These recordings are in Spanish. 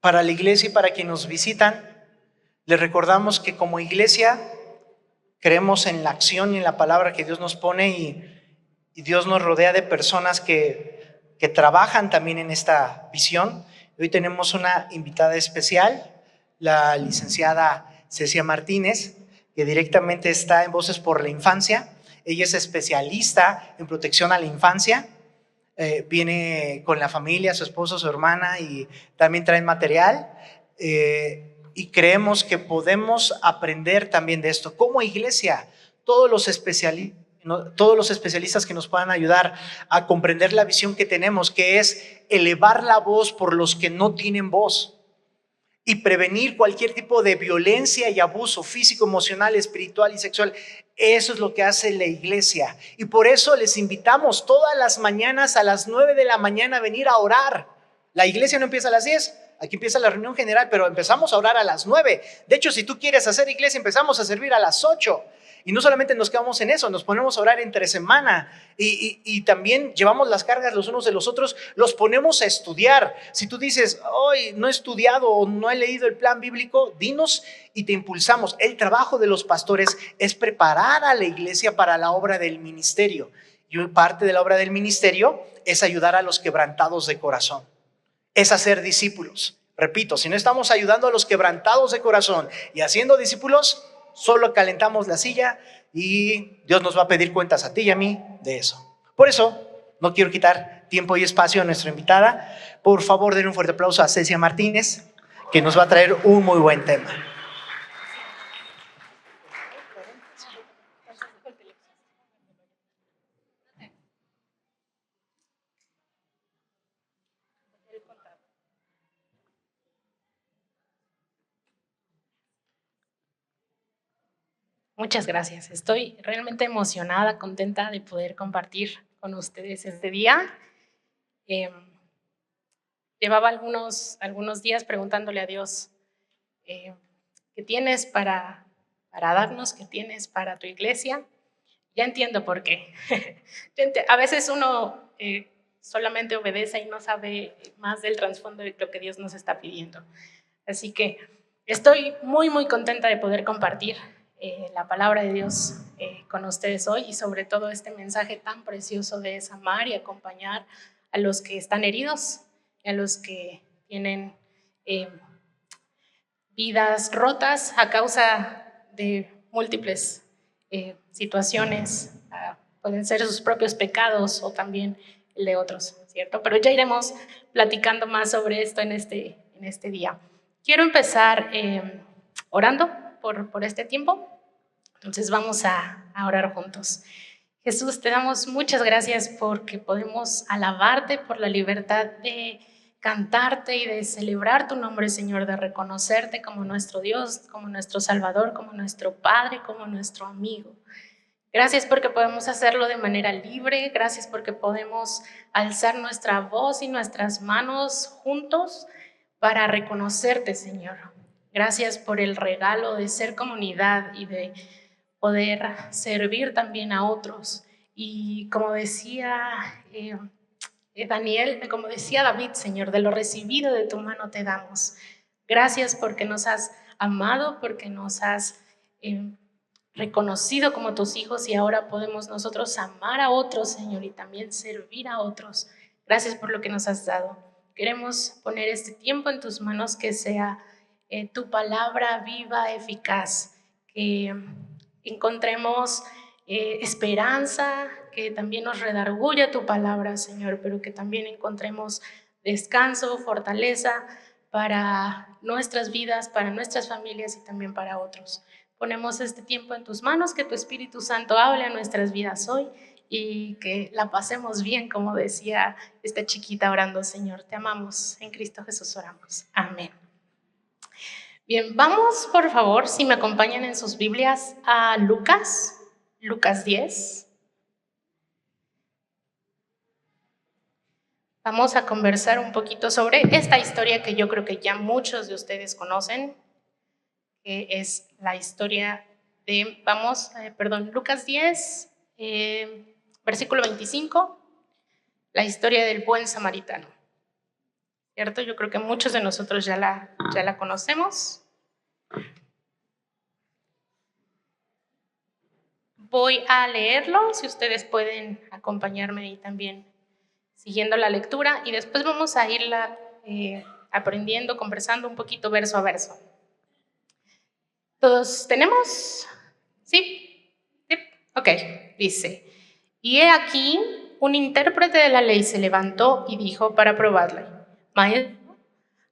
Para la iglesia y para quienes nos visitan, les recordamos que como iglesia creemos en la acción y en la palabra que Dios nos pone, y Dios nos rodea de personas que trabajan también en esta visión. Hoy tenemos una invitada especial, la licenciada Cecia Martínez, que directamente está en Voces por la Infancia. Ella es especialista en protección a la infancia. Viene con la familia, su esposo, su hermana, y también traen material. Y creemos que podemos aprender también de esto. Como iglesia, todos los especialistas que nos puedan ayudar a comprender la visión que tenemos, que es elevar la voz por los que no tienen voz y prevenir cualquier tipo de violencia y abuso físico, emocional, espiritual y sexual. Eso es lo que hace la iglesia, y por eso les invitamos todas las mañanas a las 9 de la mañana a venir a orar. La iglesia no empieza a las 10, aquí empieza la reunión general, pero empezamos a orar a las 9. De hecho, si tú quieres hacer iglesia, empezamos a servir a las 8. Y no solamente nos quedamos en eso, nos ponemos a orar entre semana, y también llevamos las cargas los unos de los otros, los ponemos a estudiar. Si tú dices, hoy no he estudiado o no he leído el plan bíblico, dinos y te impulsamos. El trabajo de los pastores es preparar a la iglesia para la obra del ministerio, y parte de la obra del ministerio es ayudar a los quebrantados de corazón, es hacer discípulos. Repito, si no estamos ayudando a los quebrantados de corazón y haciendo discípulos, solo calentamos la silla, y Dios nos va a pedir cuentas a ti y a mí de eso. Por eso no quiero quitar tiempo y espacio a nuestra invitada. Por favor, den un fuerte aplauso a Cecia Martínez, que nos va a traer un muy buen tema. Muchas gracias. Estoy realmente emocionada, contenta de poder compartir con ustedes este día. Llevaba algunos días preguntándole a Dios, ¿qué tienes para darnos? ¿Qué tienes para tu iglesia? Ya entiendo por qué. A veces uno solamente obedece y no sabe más del trasfondo de lo que Dios nos está pidiendo. Así que estoy muy, muy contenta de poder compartir la palabra de Dios con ustedes hoy, y sobre todo este mensaje tan precioso de amar y acompañar a los que están heridos, a los que tienen vidas rotas a causa de múltiples situaciones. Pueden ser sus propios pecados o también el de otros, ¿cierto? Pero ya iremos platicando más sobre esto en este día. Quiero empezar orando por este tiempo. Entonces vamos a orar juntos. Jesús, te damos muchas gracias porque podemos alabarte por la libertad de cantarte y de celebrar tu nombre, Señor, de reconocerte como nuestro Dios, como nuestro Salvador, como nuestro Padre, como nuestro amigo. Gracias porque podemos hacerlo de manera libre. Gracias porque podemos alzar nuestra voz y nuestras manos juntos para reconocerte, Señor. Gracias por el regalo de ser comunidad y de poder servir también a otros. Y como decía Daniel, como decía David, Señor, de lo recibido de tu mano te damos. Gracias porque nos has amado, porque nos has reconocido como tus hijos, y ahora podemos nosotros amar a otros, Señor, y también servir a otros. Gracias por lo que nos has dado. Queremos poner este tiempo en tus manos, que sea tu palabra viva, eficaz, que encontremos esperanza, que también nos redarguya tu palabra, Señor, pero que también encontremos descanso, fortaleza para nuestras vidas, para nuestras familias y también para otros. Ponemos este tiempo en tus manos, que tu Espíritu Santo hable a nuestras vidas hoy y que la pasemos bien, como decía esta chiquita orando. Señor, te amamos, en Cristo Jesús oramos. Amén. Bien, vamos por favor, si me acompañan en sus Biblias, a Lucas 10. Vamos a conversar un poquito sobre esta historia que yo creo que ya muchos de ustedes conocen, que es la historia de, Lucas 10, versículo 25, la historia del buen samaritano. ¿cierto? Yo creo que muchos de nosotros ya la conocemos. Voy a leerlo, si ustedes pueden acompañarme ahí también siguiendo la lectura, y después vamos a irla aprendiendo, conversando un poquito verso a verso. ¿Todos tenemos? ¿Sí? ¿Sí? Ok, dice: y he aquí, un intérprete de la ley se levantó y dijo para probarle: Maestro,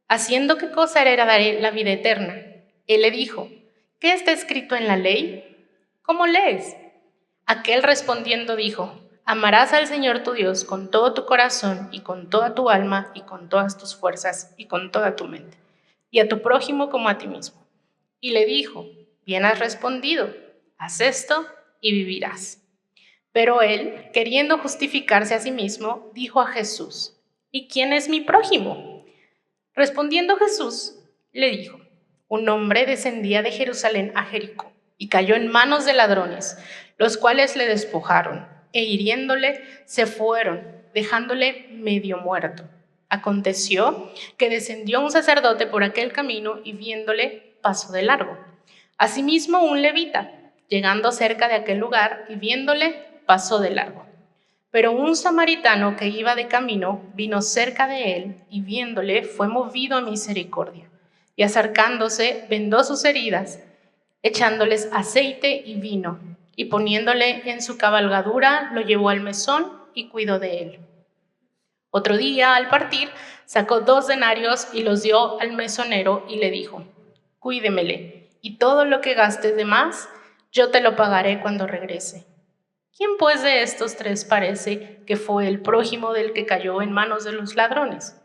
¿haciendo qué cosa heredaré la vida eterna? Él le dijo: ¿qué está escrito en la ley? ¿Cómo lees? Aquel respondiendo dijo: amarás al Señor tu Dios con todo tu corazón y con toda tu alma y con todas tus fuerzas y con toda tu mente, y a tu prójimo como a ti mismo. Y le dijo: bien has respondido, haz esto y vivirás. Pero él, queriendo justificarse a sí mismo, dijo a Jesús: ¿y quién es mi prójimo? Respondiendo Jesús, le dijo: un hombre descendía de Jerusalén a Jericó y cayó en manos de ladrones, los cuales le despojaron e hiriéndole se fueron, dejándole medio muerto. Aconteció que descendió un sacerdote por aquel camino y viéndole pasó de largo. Asimismo un levita, llegando cerca de aquel lugar y viéndole pasó de largo. Pero un samaritano que iba de camino vino cerca de él y viéndole fue movido a misericordia. Y acercándose vendó sus heridas, echándoles aceite y vino, y poniéndole en su cabalgadura lo llevó al mesón y cuidó de él. Otro día, al partir, sacó 2 denarios y los dio al mesonero y le dijo: cuídemele, y todo lo que gastes de más, yo te lo pagaré cuando regrese. ¿Quién pues de estos 3 parece que fue el prójimo del que cayó en manos de los ladrones?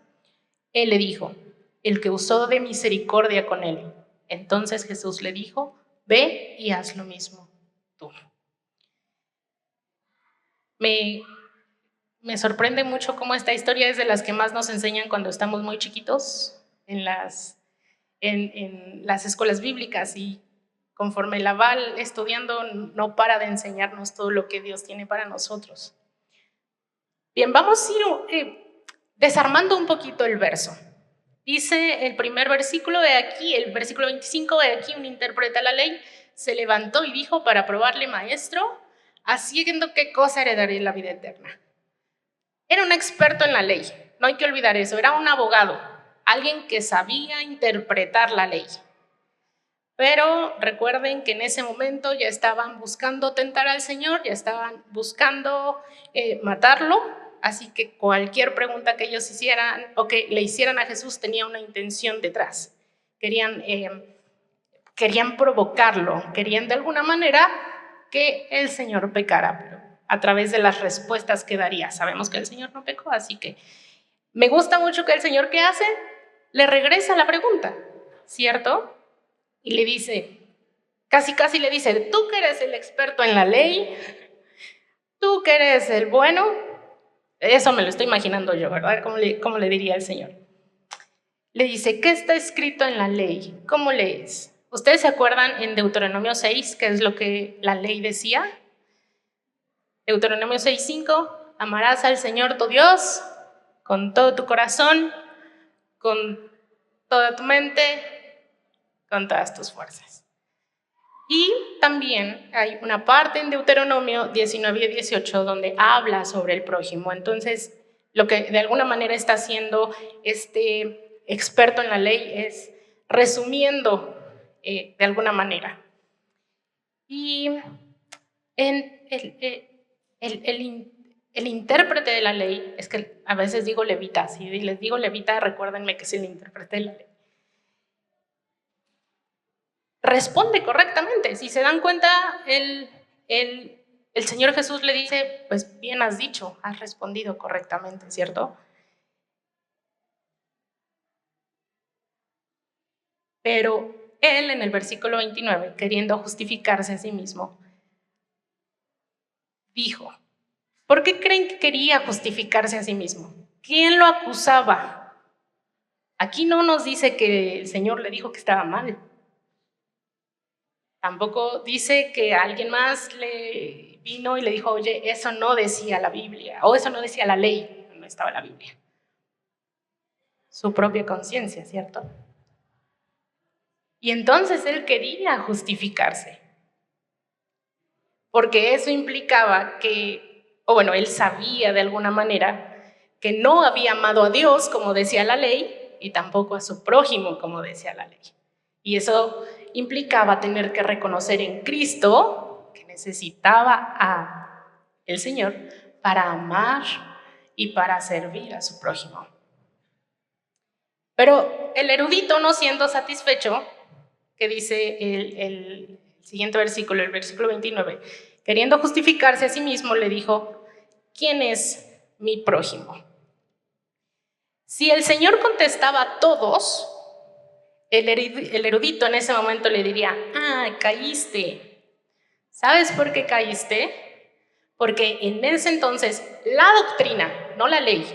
Él le dijo: el que usó de misericordia con él. Entonces Jesús le dijo: ve y haz lo mismo tú. Me sorprende mucho cómo esta historia es de las que más nos enseñan cuando estamos muy chiquitos en las escuelas bíblicas, y conforme la va estudiando no para de enseñarnos todo lo que Dios tiene para nosotros. Bien, vamos a ir desarmando un poquito el verso. Dice el primer versículo de aquí, el versículo 25 de aquí: un intérprete de la ley se levantó y dijo para probarle: maestro, ¿haciendo qué cosa heredaré la vida eterna? Era un experto en la ley, no hay que olvidar eso, era un abogado, alguien que sabía interpretar la ley. Pero recuerden que en ese momento ya estaban buscando tentar al Señor, ya estaban buscando matarlo, así que cualquier pregunta que ellos hicieran o que le hicieran a Jesús tenía una intención detrás. Querían provocarlo, querían de alguna manera que el Señor pecara, pero a través de las respuestas que daría. Sabemos que el Señor no pecó, así que me gusta mucho que el Señor, ¿qué hace? Le regresa la pregunta, ¿cierto? Y le dice, casi le dice: tú que eres el experto en la ley, tú que eres el bueno. Eso me lo estoy imaginando yo, ¿verdad? ¿Cómo le diría el Señor? Le dice: ¿qué está escrito en la ley? ¿Cómo lees? ¿Ustedes se acuerdan en Deuteronomio 6 qué es lo que la ley decía? Deuteronomio 6:5: amarás al Señor tu Dios con todo tu corazón, con toda tu mente, con todas tus fuerzas. Y también hay una parte en Deuteronomio 19 y 18 donde habla sobre el prójimo. Entonces, lo que de alguna manera está haciendo este experto en la ley es resumiendo de alguna manera. Y el intérprete de la ley, es que a veces digo levita, si les digo levita, recuérdenme que es el intérprete de la ley. Responde correctamente. Si se dan cuenta, el Señor Jesús le dice: pues bien has dicho, has respondido correctamente, ¿cierto? Pero él, en el versículo 29, queriendo justificarse a sí mismo, dijo: ¿por qué creen que quería justificarse a sí mismo? ¿Quién lo acusaba? Aquí no nos dice que el Señor le dijo que estaba mal. Tampoco dice que alguien más le vino y le dijo: oye, eso no decía la Biblia, o eso no decía la ley, no estaba en la Biblia. su propia conciencia, ¿cierto? Y entonces él quería justificarse, porque eso implicaba que, o bueno, él sabía de alguna manera que no había amado a Dios, como decía la ley, y tampoco a su prójimo, como decía la ley. Y eso implicaba tener que reconocer en Cristo que necesitaba a el Señor para amar y para servir a su prójimo. Pero el erudito, no siendo satisfecho, que dice el siguiente versículo, el versículo 29, queriendo justificarse a sí mismo, le dijo, ¿quién es mi prójimo? Si el Señor contestaba a todos, el erudito en ese momento le diría, caíste. ¿Sabes por qué caíste? Porque en ese entonces la doctrina, no la ley,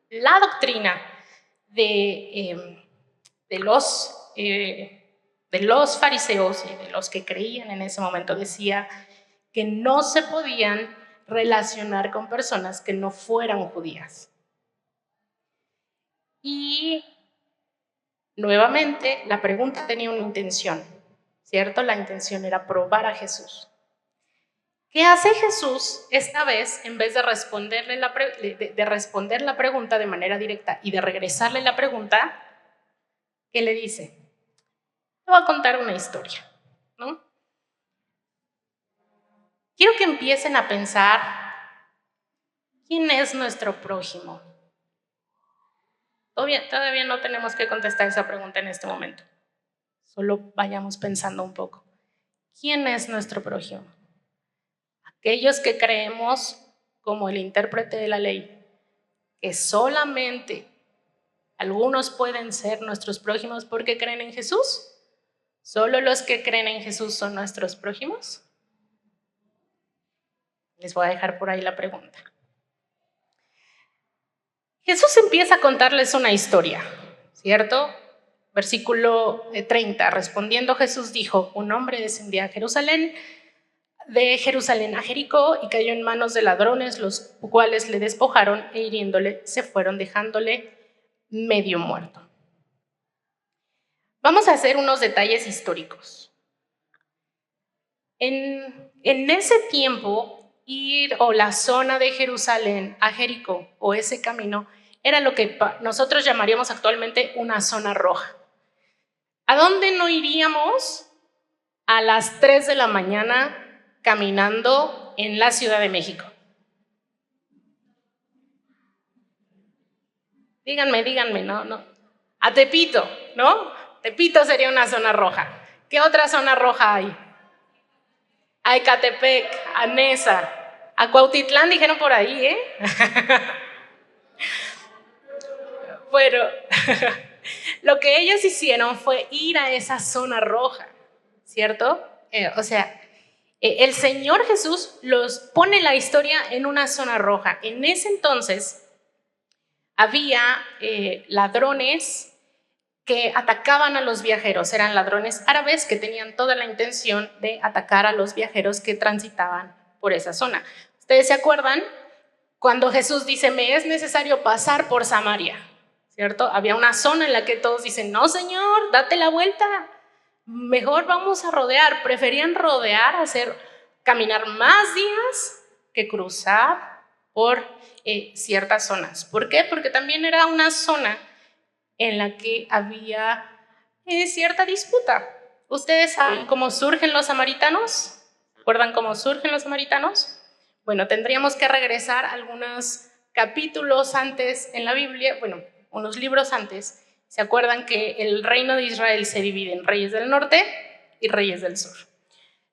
la doctrina de los fariseos y de los que creían en ese momento decía que no se podían relacionar con personas que no fueran judías. Y nuevamente la pregunta tenía una intención, ¿cierto? La intención era probar a Jesús. ¿Qué hace Jesús esta vez en vez de responderle responder la pregunta de manera directa y de regresarle la pregunta? ¿Qué le dice? Te voy a contar una historia, ¿no? Quiero que empiecen a pensar, ¿quién es nuestro prójimo? Todavía no tenemos que contestar esa pregunta en este momento. Solo vayamos pensando un poco. ¿Quién es nuestro prójimo? Aquellos que creemos, como el intérprete de la ley, que solamente algunos pueden ser nuestros prójimos porque creen en Jesús. ¿Solo los que creen en Jesús son nuestros prójimos? Les voy a dejar por ahí la pregunta. Jesús empieza a contarles una historia, ¿cierto? Versículo 30, respondiendo Jesús dijo, un hombre descendía de Jerusalén a Jericó y cayó en manos de ladrones, los cuales le despojaron e hiriéndole se fueron dejándole medio muerto. Vamos a hacer unos detalles históricos. En ese tiempo, ir o la zona de Jerusalén a Jericó o ese camino era lo que nosotros llamaríamos actualmente una zona roja. ¿A dónde no iríamos a las 3 de la mañana caminando en la Ciudad de México? Díganme, no. A Tepito, ¿no? Tepito sería una zona roja. ¿Qué otra zona roja hay? A Ecatepec, a Nesa, a Cuautitlán dijeron por ahí, ¿eh? Bueno, lo que ellos hicieron fue ir a esa zona roja, ¿cierto? El Señor Jesús los pone la historia en una zona roja. En ese entonces había ladrones que atacaban a los viajeros, eran ladrones árabes que tenían toda la intención de atacar a los viajeros que transitaban por esa zona. ¿Ustedes se acuerdan cuando Jesús dice, me es necesario pasar por Samaria? ¿Cierto? Había una zona en la que todos dicen, no señor, date la vuelta, mejor vamos a rodear. Preferían rodear, caminar más días que cruzar por ciertas zonas. ¿Por qué? Porque también era una zona en la que había cierta disputa. ¿Ustedes saben cómo surgen los samaritanos? ¿Recuerdan cómo surgen los samaritanos? Bueno, tendríamos que regresar algunos capítulos antes en la Biblia, unos libros antes. ¿Se acuerdan que el reino de Israel se divide en reyes del norte y reyes del sur?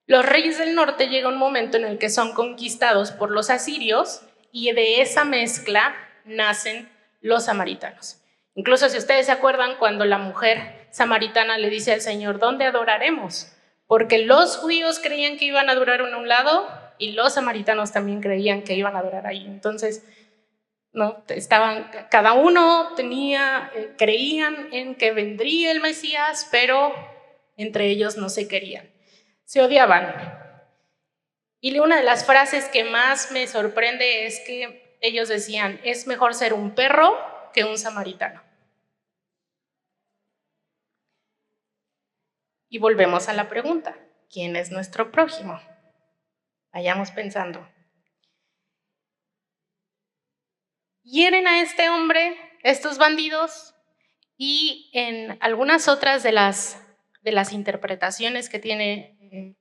Los reyes del norte llega un momento en el que son conquistados por los asirios y de esa mezcla nacen los samaritanos. Incluso si ustedes se acuerdan cuando la mujer samaritana le dice al Señor, ¿dónde adoraremos? Porque los judíos creían que iban a adorar en un lado y los samaritanos también creían que iban a adorar ahí. Entonces, ¿no? Cada uno creían en que vendría el Mesías, pero entre ellos no se querían, se odiaban. Y una de las frases que más me sorprende es que ellos decían, es mejor ser un perro que un samaritano. Y volvemos a la pregunta, ¿quién es nuestro prójimo? Vayamos pensando. Hieren a este hombre, estos bandidos, y en algunas otras de las interpretaciones que tiene,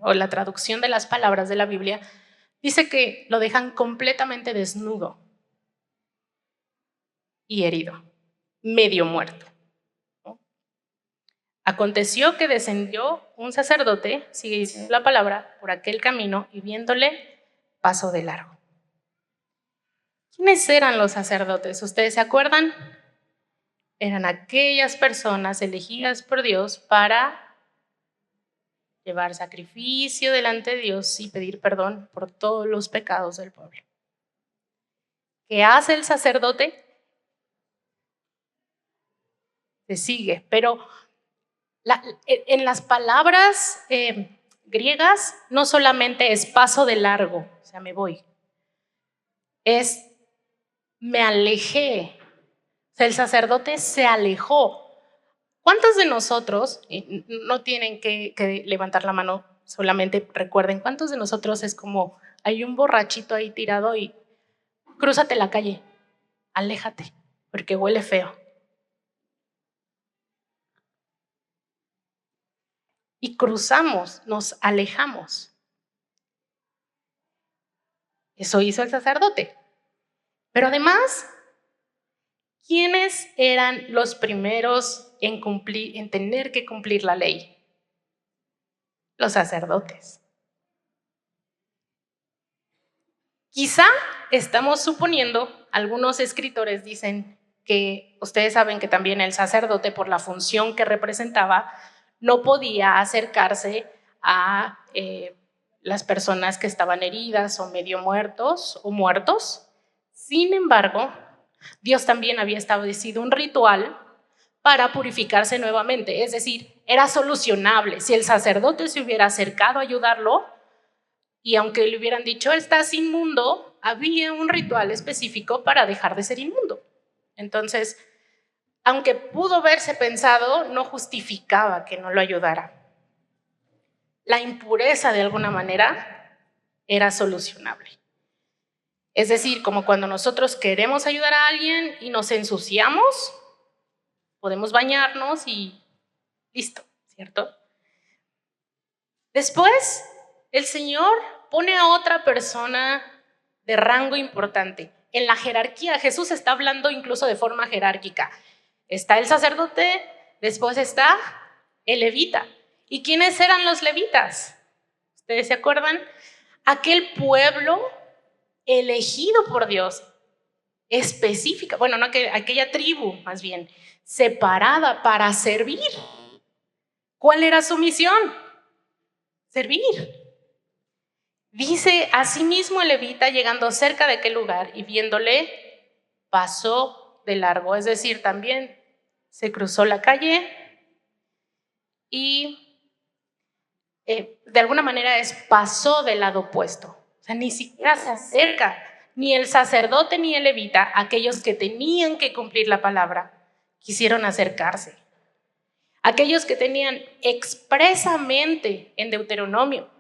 o la traducción de las palabras de la Biblia, dice que lo dejan completamente desnudo y herido, medio muerto. Aconteció que descendió un sacerdote, sigue diciendo la palabra, por aquel camino y viéndole, pasó de largo. ¿Quiénes eran los sacerdotes? ¿Ustedes se acuerdan? Eran aquellas personas elegidas por Dios para llevar sacrificio delante de Dios y pedir perdón por todos los pecados del pueblo. ¿Qué hace el sacerdote? Se sigue, pero en las palabras griegas no solamente es paso de largo, o sea, me voy, es me alejé, o sea, el sacerdote se alejó. ¿Cuántos de nosotros, no tienen que levantar la mano, solamente recuerden, cuántos de nosotros es como, hay un borrachito ahí tirado y crúzate la calle, aléjate, porque huele feo? Y cruzamos, nos alejamos. Eso hizo el sacerdote. Pero además, ¿quiénes eran los primeros en tener que cumplir la ley? Los sacerdotes. Quizá estamos suponiendo, algunos escritores dicen que ustedes saben que también el sacerdote, por la función que representaba, no podía acercarse a las personas que estaban heridas o medio muertos o muertos. Sin embargo, Dios también había establecido un ritual para purificarse nuevamente, es decir, era solucionable. Si el sacerdote se hubiera acercado a ayudarlo, y aunque le hubieran dicho, estás inmundo, había un ritual específico para dejar de ser inmundo. Entonces, aunque pudo verse pensado, no justificaba que no lo ayudara. La impureza, de alguna manera, era solucionable. Es decir, como cuando nosotros queremos ayudar a alguien y nos ensuciamos, podemos bañarnos y listo, ¿cierto? Después, el Señor pone a otra persona de rango importante. En la jerarquía, Jesús está hablando incluso de forma jerárquica. Está el sacerdote, después está el levita. ¿Y quiénes eran los levitas? ¿Ustedes se acuerdan? Aquel pueblo elegido por Dios, específica, bueno, no aquella tribu más bien, separada para servir. ¿Cuál era su misión? Servir. Dice, asimismo el levita, llegando cerca de aquel lugar y viéndole, pasó de largo, es decir, también se cruzó la calle y de alguna manera pasó del lado opuesto. O sea, ni siquiera se acerca, ni el sacerdote ni el levita, aquellos que tenían que cumplir la palabra, quisieron acercarse. Aquellos que tenían expresamente en Deuteronomio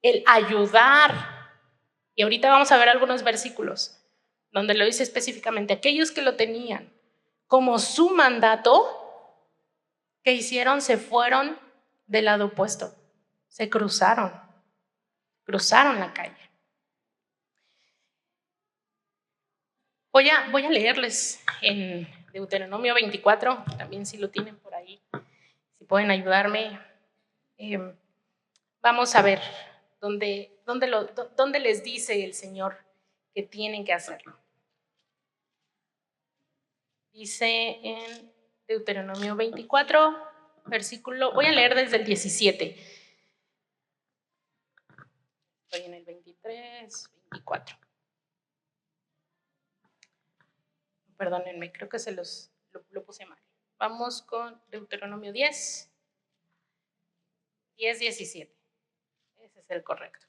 el ayudar, y ahorita vamos a ver algunos versículos donde lo dice específicamente, aquellos que lo tenían como su mandato, ¿qué hicieron? Se fueron del lado opuesto, se cruzaron la calle. Voy a leerles en Deuteronomio 24, también si lo tienen por ahí, si pueden ayudarme. Vamos a ver dónde les dice el Señor que tienen que hacerlo. Dice en Deuteronomio 24, versículo, voy a leer desde el 17. Estoy en el 23, 24. Perdónenme, creo que lo puse mal. Vamos con Deuteronomio 10, 17. Ese es el correcto.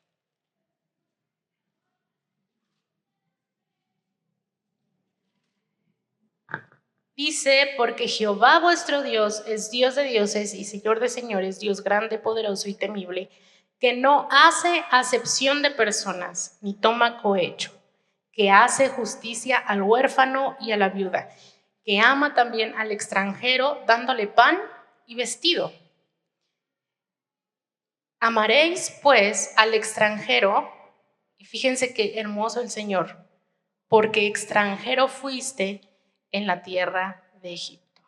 Dice, porque Jehová vuestro Dios es Dios de dioses y Señor de señores, Dios grande, poderoso y temible, que no hace acepción de personas, ni toma cohecho, que hace justicia al huérfano y a la viuda, que ama también al extranjero, dándole pan y vestido. Amaréis, pues, al extranjero, y fíjense qué hermoso el Señor, porque extranjero fuiste en la tierra de Egipto.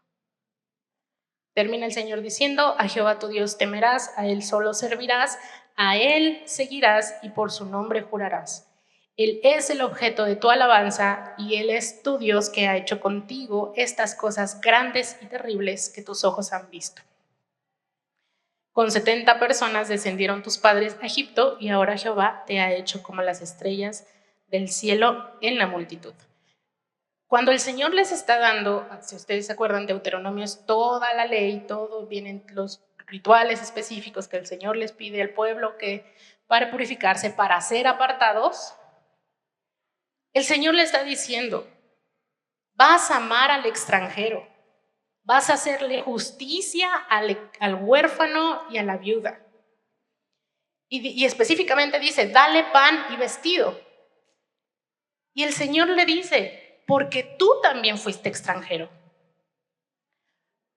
Termina el Señor diciendo, a Jehová tu Dios temerás, a Él solo servirás, a Él seguirás y por su nombre jurarás. Él es el objeto de tu alabanza y Él es tu Dios que ha hecho contigo estas cosas grandes y terribles que tus ojos han visto. Con 70 personas descendieron tus padres a Egipto y ahora Jehová te ha hecho como las estrellas del cielo en la multitud. Cuando el Señor les está dando, si ustedes se acuerdan, Deuteronomio es toda la ley, todo, vienen los rituales específicos que el Señor les pide al pueblo que para purificarse, para ser apartados, el Señor le está diciendo, vas a amar al extranjero, vas a hacerle justicia al huérfano y a la viuda. Y específicamente dice, dale pan y vestido. Y el Señor le dice, porque tú también fuiste extranjero.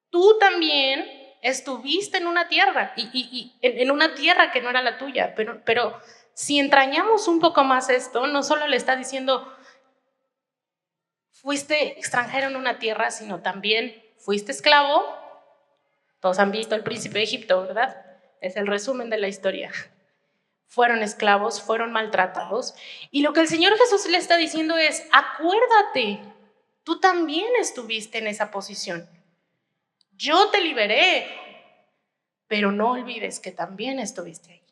Tú también estuviste en una tierra, en una tierra que no era la tuya. Pero si entrañamos un poco más esto, no solo le está diciendo, fuiste extranjero en una tierra, sino también fuiste esclavo. Todos han visto El Príncipe de Egipto, ¿verdad? Es el resumen de la historia. Fueron esclavos, fueron maltratados. Y lo que el Señor Jesús le está diciendo es, acuérdate, tú también estuviste en esa posición. Yo te liberé, pero no olvides que también estuviste ahí.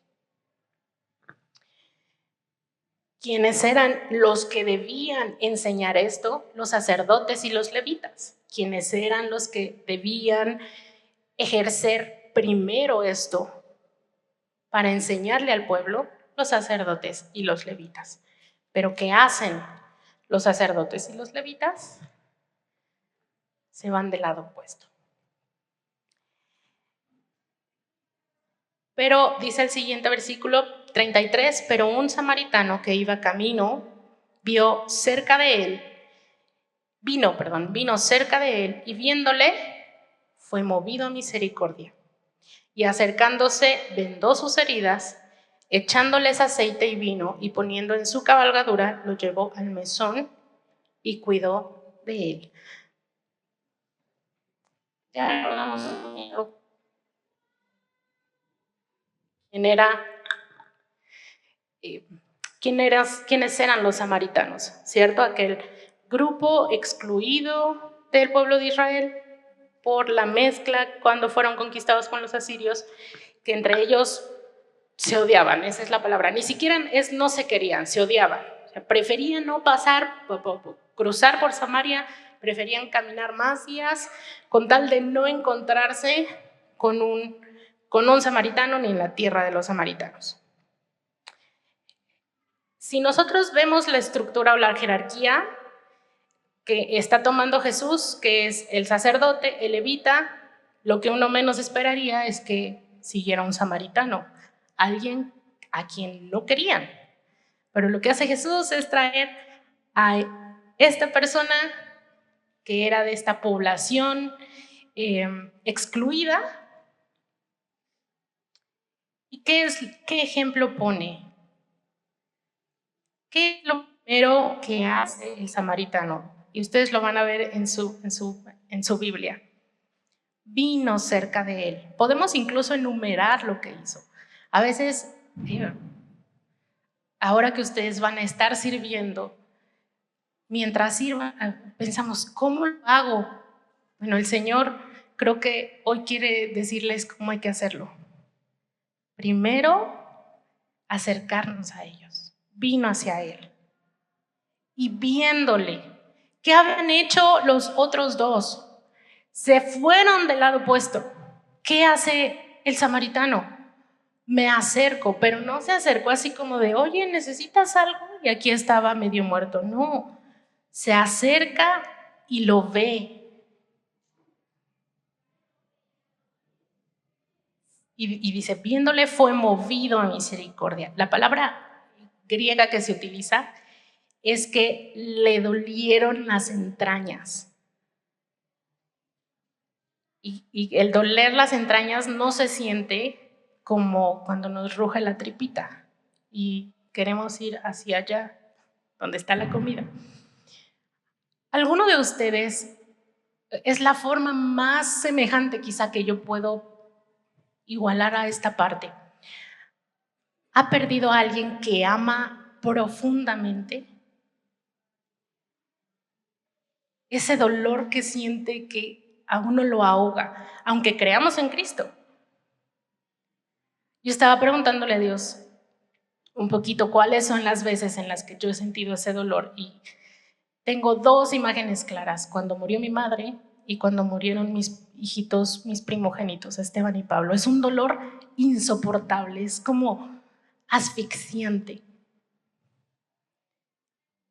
¿Quiénes eran los que debían enseñar esto? Los sacerdotes y los levitas. ¿Quiénes eran los que debían ejercer primero esto para enseñarle al pueblo? Los sacerdotes y los levitas. ¿Pero qué hacen los sacerdotes y los levitas? Se van del lado opuesto. Pero dice el siguiente versículo 33, pero un samaritano que iba camino vino cerca de él y viéndole fue movido a misericordia. Y acercándose vendó sus heridas, echándoles aceite y vino y poniendo en su cabalgadura lo llevó al mesón y cuidó de él. Ya hablamos de quiénes eran los samaritanos, ¿cierto? Aquel grupo excluido del pueblo de Israel por la mezcla cuando fueron conquistados con los asirios, que entre ellos se odiaban, esa es la palabra, ni siquiera no se querían, se odiaban. O sea, preferían no cruzar por Samaria, preferían caminar más días con tal de no encontrarse con un samaritano ni en la tierra de los samaritanos. Si nosotros vemos la estructura o la jerarquía que está tomando Jesús, que es el sacerdote, el levita, lo que uno menos esperaría es que siguiera un samaritano, alguien a quien no querían. Pero lo que hace Jesús es traer a esta persona que era de esta población excluida. ¿Y qué ejemplo pone? ¿Qué es lo primero que hace el samaritano? Y ustedes lo van a ver en su Biblia. Vino cerca de él. Podemos incluso enumerar lo que hizo. A veces, ahora que ustedes van a estar sirviendo, mientras sirvan, pensamos, ¿cómo lo hago? Bueno, el Señor creo que hoy quiere decirles cómo hay que hacerlo. Primero, acercarnos a ellos. Vino hacia él. Y viéndole, ¿qué habían hecho los otros dos? Se fueron del lado opuesto. ¿Qué hace el samaritano? Me acerco, pero no se acercó así como de, oye, ¿necesitas algo? Y aquí estaba medio muerto. No, se acerca y lo ve Y dice, viéndole fue movido a misericordia. La palabra griega que se utiliza es que le dolieron las entrañas. Y el doler las entrañas no se siente como cuando nos ruge la tripita y queremos ir hacia allá, donde está la comida. ¿Alguno de ustedes, es la forma más semejante quizá que yo puedo igualar a esta parte, ha perdido a alguien que ama profundamente? Ese dolor que siente que a uno lo ahoga, aunque creamos en Cristo. Yo estaba preguntándole a Dios un poquito cuáles son las veces en las que yo he sentido ese dolor, y tengo dos imágenes claras: cuando murió mi madre y cuando murieron mis hijitos, mis primogénitos, Esteban y Pablo. Es un dolor insoportable, es como asfixiante.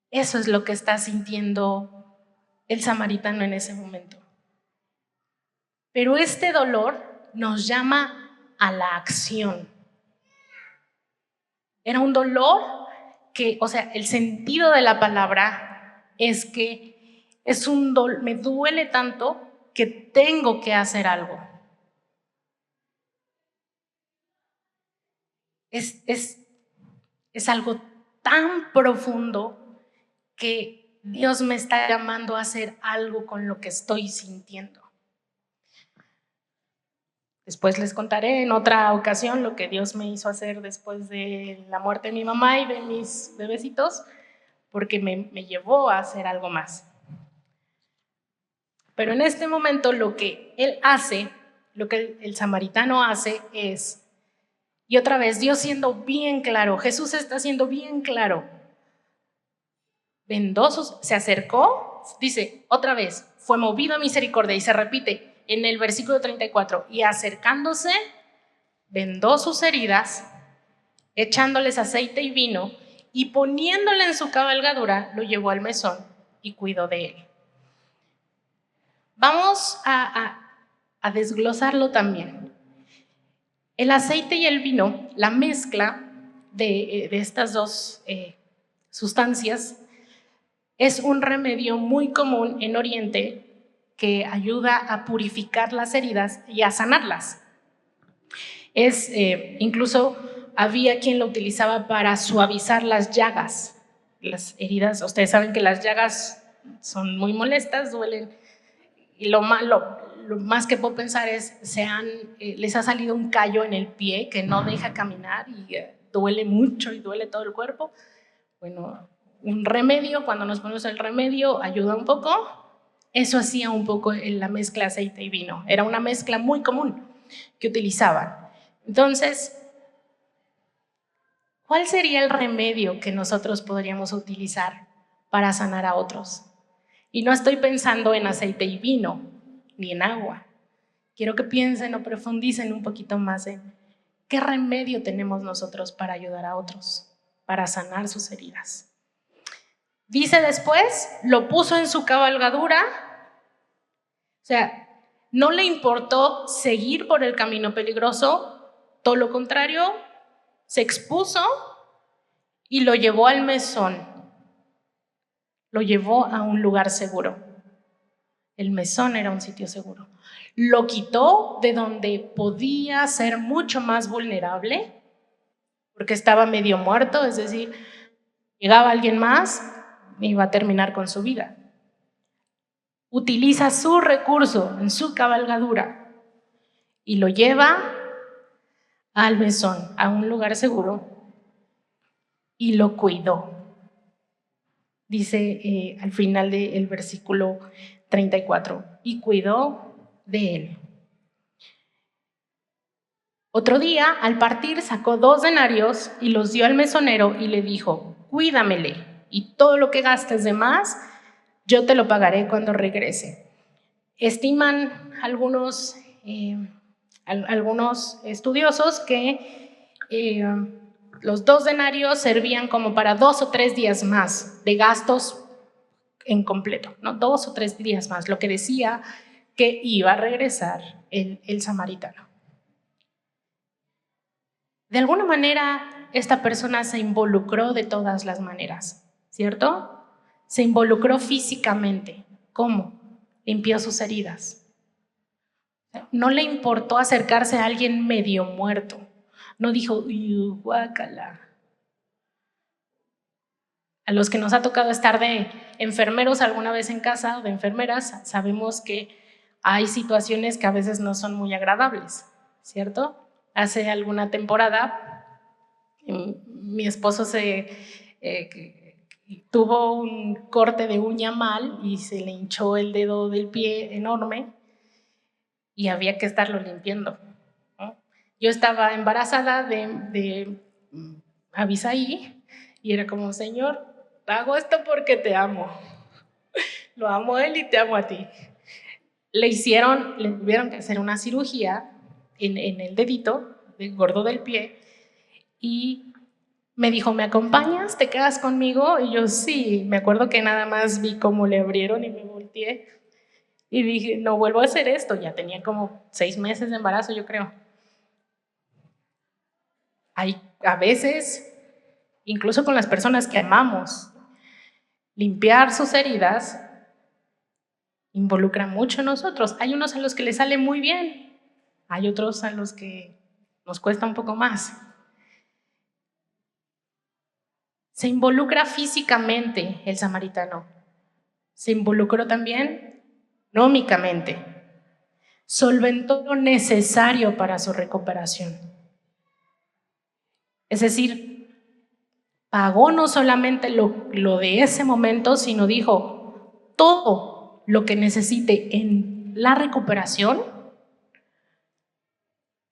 Eso es lo que está sintiendo el samaritano en ese momento. Pero este dolor nos llama a la acción. Era un dolor que, o sea, el sentido de la palabra es que es un dolor, me duele tanto que tengo que hacer algo. Es algo tan profundo que Dios me está llamando a hacer algo con lo que estoy sintiendo. Después les contaré en otra ocasión lo que Dios me hizo hacer después de la muerte de mi mamá y de mis bebecitos, porque me llevó a hacer algo más. Pero en este momento lo que él hace, lo que el samaritano hace es, y otra vez Dios siendo bien claro, Jesús está siendo bien claro, se acercó, dice otra vez, fue movido a misericordia, y se repite en el versículo 34, y acercándose, vendó sus heridas, echándoles aceite y vino, y poniéndole en su cabalgadura, lo llevó al mesón y cuidó de él. Vamos a desglosarlo también. El aceite y el vino, la mezcla de estas dos sustancias, es un remedio muy común en Oriente que ayuda a purificar las heridas y a sanarlas. Incluso había quien lo utilizaba para suavizar las llagas. Las heridas, ustedes saben que las llagas son muy molestas, duelen, y lo más que puedo pensar es, les ha salido un callo en el pie que no deja caminar y duele mucho y duele todo el cuerpo. Bueno, un remedio, cuando nos ponemos el remedio, ayuda un poco. Eso hacía un poco en la mezcla aceite y vino. Era una mezcla muy común que utilizaban. Entonces, ¿cuál sería el remedio que nosotros podríamos utilizar para sanar a otros? Y no estoy pensando en aceite y vino, ni en agua. Quiero que piensen o profundicen un poquito más en qué remedio tenemos nosotros para ayudar a otros, para sanar sus heridas. Dice después, lo puso en su cabalgadura, o sea, no le importó seguir por el camino peligroso, todo lo contrario, se expuso y lo llevó al mesón, lo llevó a un lugar seguro. El mesón era un sitio seguro. Lo quitó de donde podía ser mucho más vulnerable, porque estaba medio muerto, es decir, llegaba alguien más y iba a terminar con su vida. Utiliza su recurso en su cabalgadura y lo lleva al mesón, a un lugar seguro, y lo cuidó. Dice al final del versículo 34, y cuidó de él. Otro día, al partir, sacó 2 denarios y los dio al mesonero y le dijo, cuídamele, y todo lo que gastes de más, yo te lo pagaré cuando regrese. Estiman algunos estudiosos que los 2 denarios servían como para 2 o 3 días más de gastos en completo, ¿no? 2 o 3 días más, lo que decía que iba a regresar el samaritano. De alguna manera, esta persona se involucró de todas las maneras, ¿cierto? Se involucró físicamente. ¿Cómo? Limpió sus heridas. No le importó acercarse a alguien medio muerto. No dijo, guácala. A los que nos ha tocado estar de enfermeros alguna vez en casa o de enfermeras, sabemos que hay situaciones que a veces no son muy agradables, ¿cierto? Hace alguna temporada, mi esposo tuvo un corte de uña mal y se le hinchó el dedo del pie enorme y había que estarlo limpiando, ¿no? Yo estaba embarazada de Abisaí y era como, Señor, hago esto porque te amo. Lo amo a él y te amo a ti. Le tuvieron que hacer una cirugía en el dedito gordo del pie y me dijo, ¿me acompañas? ¿Te quedas conmigo? Y yo, sí. Me acuerdo que nada más vi cómo le abrieron y me volteé y dije, no vuelvo a hacer esto. Ya tenía como 6 meses de embarazo, yo creo. Hay a veces, incluso con las personas que amamos, limpiar sus heridas involucra mucho a nosotros. Hay unos a los que les sale muy bien, hay otros a los que nos cuesta un poco más. Se involucra físicamente el samaritano, se involucró también económicamente, solventó lo necesario para su recuperación. Es decir, pagó no solamente lo de ese momento, sino dijo, todo lo que necesite en la recuperación,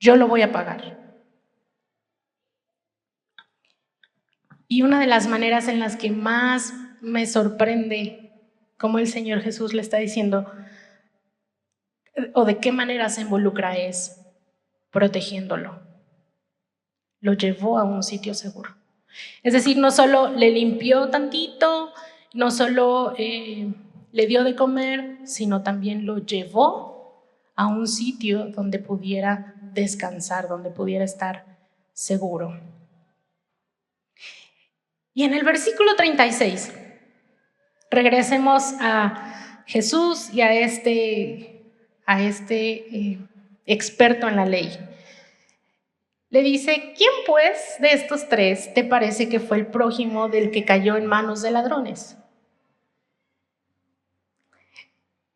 yo lo voy a pagar. Y una de las maneras en las que más me sorprende cómo el Señor Jesús le está diciendo, o de qué manera se involucra, es protegiéndolo. Lo llevó a un sitio seguro. Es decir, no solo le limpió tantito, no solo le dio de comer, sino también lo llevó a un sitio donde pudiera descansar, donde pudiera estar seguro. Y en el versículo 36, regresemos a Jesús y a este experto en la ley. Le dice, ¿quién pues de estos tres te parece que fue el prójimo del que cayó en manos de ladrones?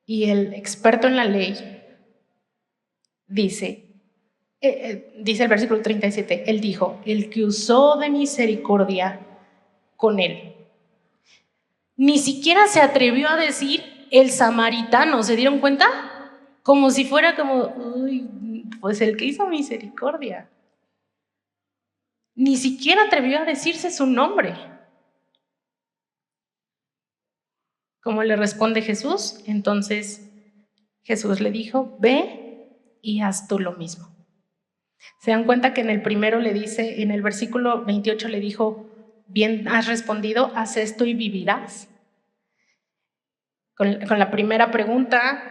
Y el experto en la ley dice el versículo 37, él dijo, el que usó de misericordia con él. Ni siquiera se atrevió a decir el samaritano, ¿se dieron cuenta? Como si fuera como, uy, pues el que hizo misericordia. Ni siquiera atrevió a decirse su nombre. ¿Cómo le responde Jesús? Entonces Jesús le dijo, ve y haz tú lo mismo. ¿Se dan cuenta que en el primero le dice, en el versículo 28 le dijo, bien has respondido, haz esto y vivirás? Con la primera pregunta,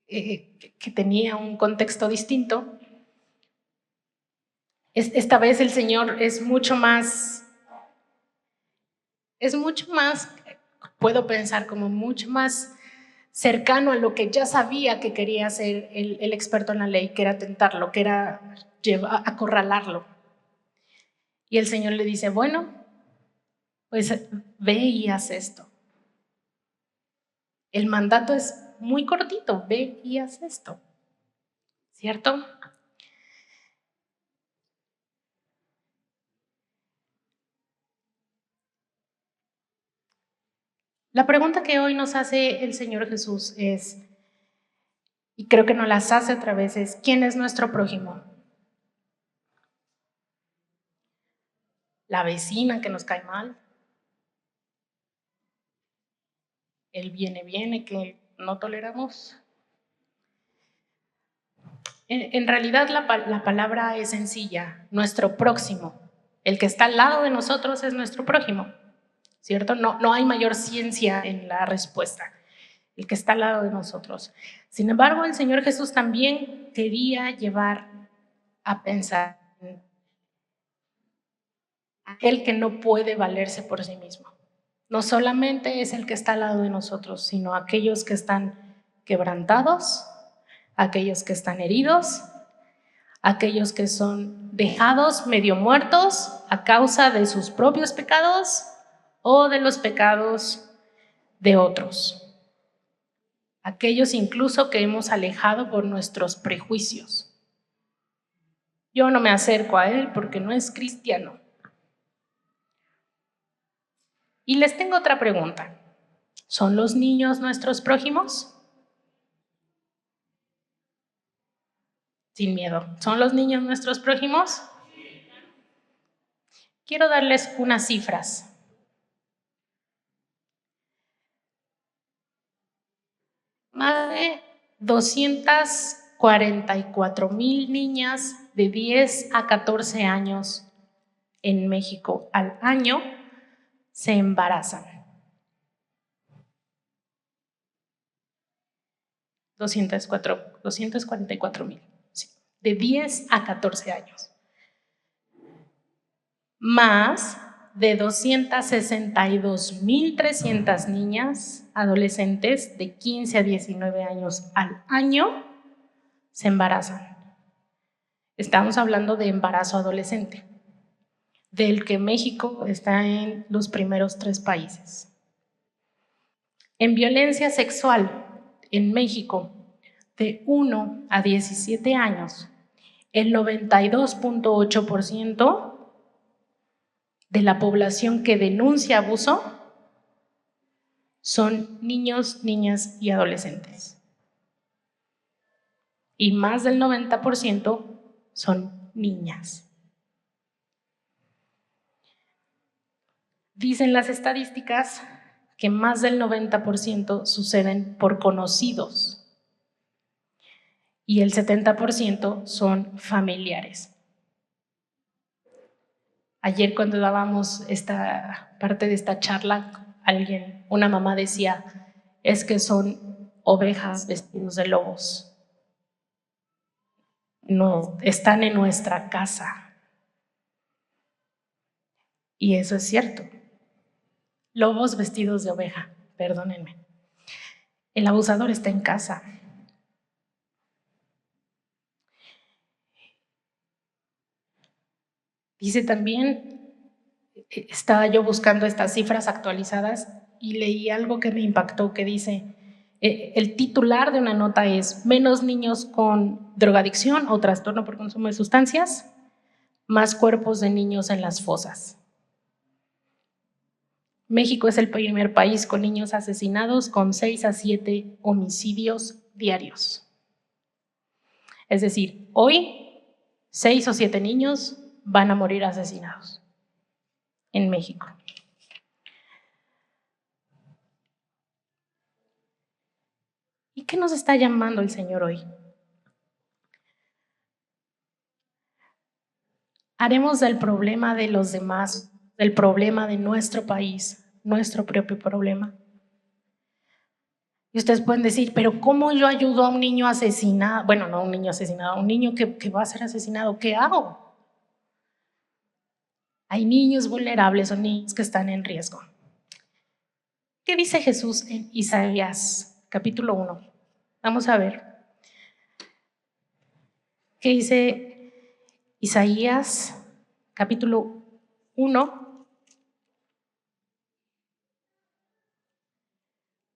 que tenía un contexto distinto, esta vez el Señor es mucho más, puedo pensar como mucho más cercano a lo que ya sabía que quería hacer el experto en la ley, que era tentarlo, que era acorralarlo. Y el Señor le dice, bueno, pues ve y haz esto. El mandato es muy cortito, ve y haz esto, ¿cierto? La pregunta que hoy nos hace el Señor Jesús es, y creo que nos las hace otra vez, es, ¿quién es nuestro prójimo? ¿La vecina que nos cae mal? ¿El viene que no toleramos? En realidad la palabra es sencilla, nuestro próximo. El que está al lado de nosotros es nuestro prójimo, ¿cierto? No hay mayor ciencia en la respuesta. El que está al lado de nosotros. Sin embargo, el Señor Jesús también quería llevar a pensar aquel que no puede valerse por sí mismo. No solamente es el que está al lado de nosotros, sino aquellos que están quebrantados, aquellos que están heridos, aquellos que son dejados medio muertos a causa de sus propios pecados o de los pecados de otros. Aquellos incluso que hemos alejado por nuestros prejuicios. Yo no me acerco a él porque no es cristiano. Y les tengo otra pregunta. ¿Son los niños nuestros prójimos? Sin miedo. ¿Son los niños nuestros prójimos? Quiero darles unas cifras. Más de 244,000 niñas de 10 a 14 años en México al año se embarazan. 244,000, sí, de 10 a 14 años. Más de 262,300 niñas, adolescentes de 15 a 19 años al año se embarazan. Estamos hablando de embarazo adolescente, del que México está en los primeros 3 países. En violencia sexual en México, de 1 a 17 años, el 92,8% de la población que denuncia abuso son niños, niñas y adolescentes. Y más del 90% son niñas. Dicen las estadísticas que más del 90% suceden por conocidos y el 70% son familiares. Ayer cuando dábamos esta parte de esta charla, una mamá decía, es que son ovejas vestidos de lobos. No, están en nuestra casa. Y eso es cierto. Lobos vestidos de oveja, perdónenme. El abusador está en casa. Dice también, estaba yo buscando estas cifras actualizadas y leí algo que me impactó, que dice, el titular de una nota es menos niños con drogadicción o trastorno por consumo de sustancias, más cuerpos de niños en las fosas. México es el primer país con niños asesinados con 6 a 7 homicidios diarios. Es decir, hoy 6 o 7 niños van a morir asesinados en México. ¿Y qué nos está llamando el Señor hoy? Haremos del problema de los demás, del problema de nuestro país, nuestro propio problema. Y ustedes pueden decir, pero ¿cómo yo ayudo a un niño asesinado? Bueno, no a un niño asesinado, a un niño que va a ser asesinado. ¿Qué hago? Hay niños vulnerables o niños que están en riesgo. ¿Qué dice Jesús en Isaías, capítulo 1? Vamos a ver. ¿Qué dice Isaías, capítulo 1,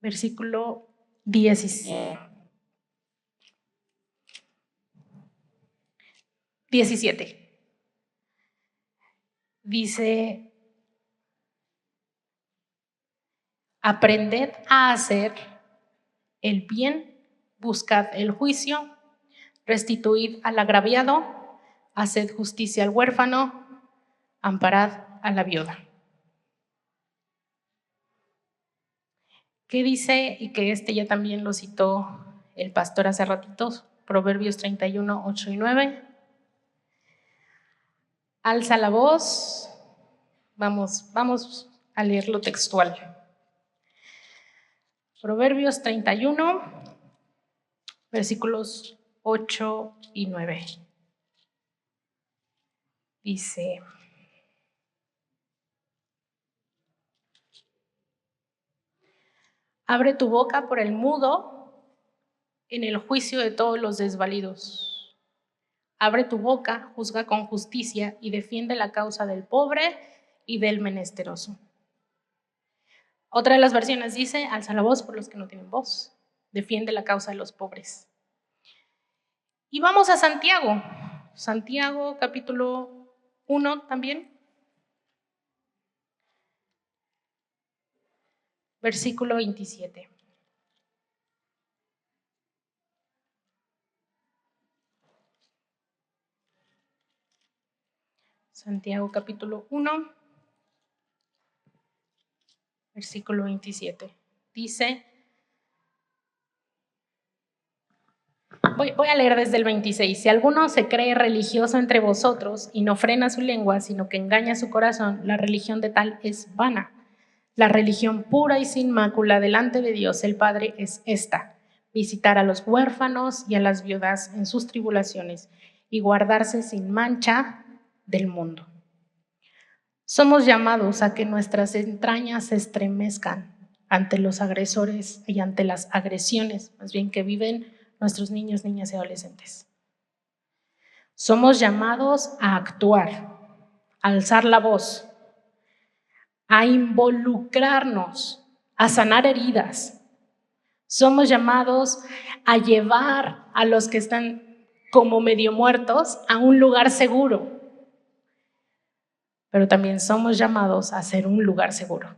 versículo 17? Dice, aprended a hacer el bien, buscad el juicio, restituid al agraviado, haced justicia al huérfano, amparad a la viuda. ¿Qué dice? Y que ya también lo citó el pastor hace ratitos, Proverbios 31, 8 y 9. Alza la voz. Vamos a leerlo textual. Proverbios 31, versículos 8 y 9. Dice, Abre tu boca por el mudo en el juicio de todos los desvalidos. Abre tu boca, juzga con justicia y defiende la causa del pobre y del menesteroso. Otra de las versiones dice, alza la voz por los que no tienen voz. Defiende la causa de los pobres. Y vamos a Santiago. Santiago capítulo 1 también. Versículo 27. Santiago capítulo 1, versículo 27. Dice, voy a leer desde el 26. Si alguno se cree religioso entre vosotros y no frena su lengua, sino que engaña su corazón, la religión de tal es vana. La religión pura y sin mácula delante de Dios el Padre es esta: visitar a los huérfanos y a las viudas en sus tribulaciones y guardarse sin mancha del mundo. Somos llamados a que nuestras entrañas se estremezcan ante los agresores y ante las agresiones, más bien, que viven nuestros niños, niñas y adolescentes. Somos llamados a actuar, a alzar la voz, a involucrarnos, a sanar heridas. Somos llamados a llevar a los que están como medio muertos a un lugar seguro. Pero también somos llamados a ser un lugar seguro.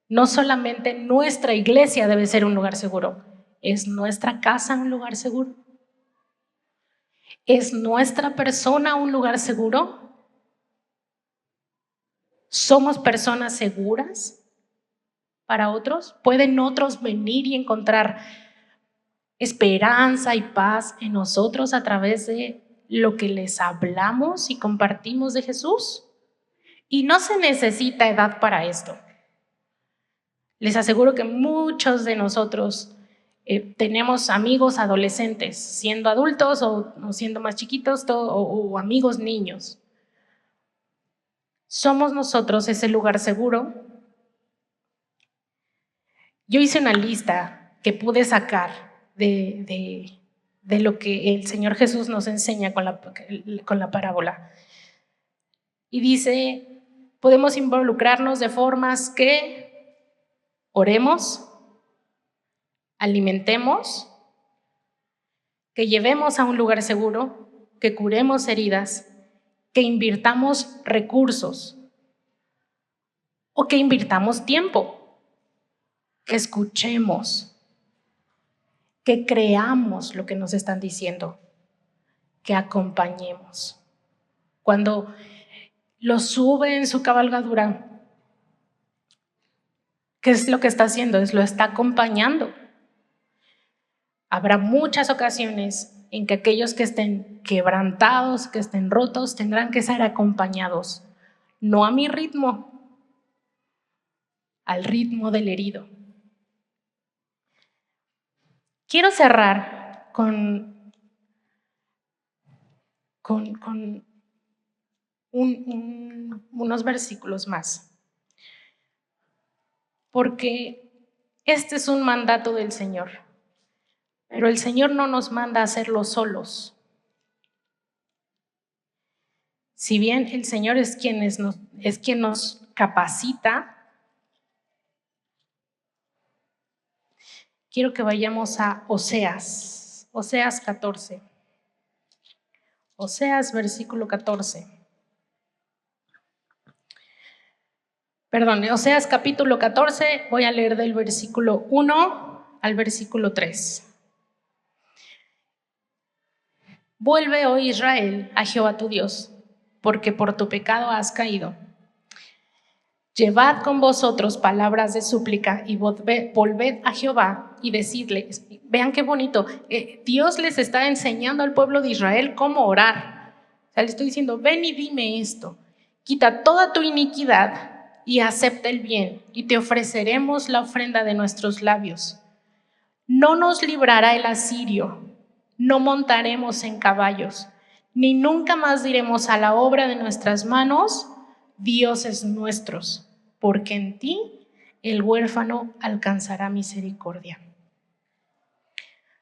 No solamente nuestra iglesia debe ser un lugar seguro, ¿es nuestra casa un lugar seguro? ¿Es nuestra persona un lugar seguro? ¿Somos personas seguras para otros? ¿Pueden otros venir y encontrar esperanza y paz en nosotros a través de lo que les hablamos y compartimos de Jesús? Y no se necesita edad para esto. Les aseguro que muchos de nosotros tenemos amigos adolescentes, siendo adultos o siendo más chiquitos, o amigos niños. ¿Somos nosotros ese lugar seguro? Yo hice una lista que pude sacar de lo que el Señor Jesús nos enseña con la parábola. Y dice, podemos involucrarnos de formas que oremos, alimentemos, que llevemos a un lugar seguro, que curemos heridas, que invirtamos recursos o que invirtamos tiempo, que escuchemos, que creamos lo que nos están diciendo, que acompañemos. Cuando lo sube en su cabalgadura, ¿qué es lo que está haciendo? Lo está acompañando. Habrá muchas ocasiones en que aquellos que estén quebrantados, que estén rotos, tendrán que ser acompañados, no a mi ritmo, al ritmo del herido. Quiero cerrar con unos versículos más, porque este es un mandato del Señor. Pero el Señor no nos manda a hacerlo solos. Si bien el Señor es quien nos capacita, quiero que vayamos a Oseas 14. Oseas versículo 14. Oseas capítulo 14, voy a leer del versículo 1 al versículo 3. Vuelve, oh Israel, a Jehová tu Dios, porque por tu pecado has caído. Llevad con vosotros palabras de súplica y volved a Jehová y decidle. Vean qué bonito, Dios les está enseñando al pueblo de Israel cómo orar. O sea, le estoy diciendo, ven y dime esto, quita toda tu iniquidad y acepta el bien, y te ofreceremos la ofrenda de nuestros labios. No nos librará el asirio, no montaremos en caballos, ni nunca más diremos a la obra de nuestras manos, dioses nuestros, porque en ti el huérfano alcanzará misericordia.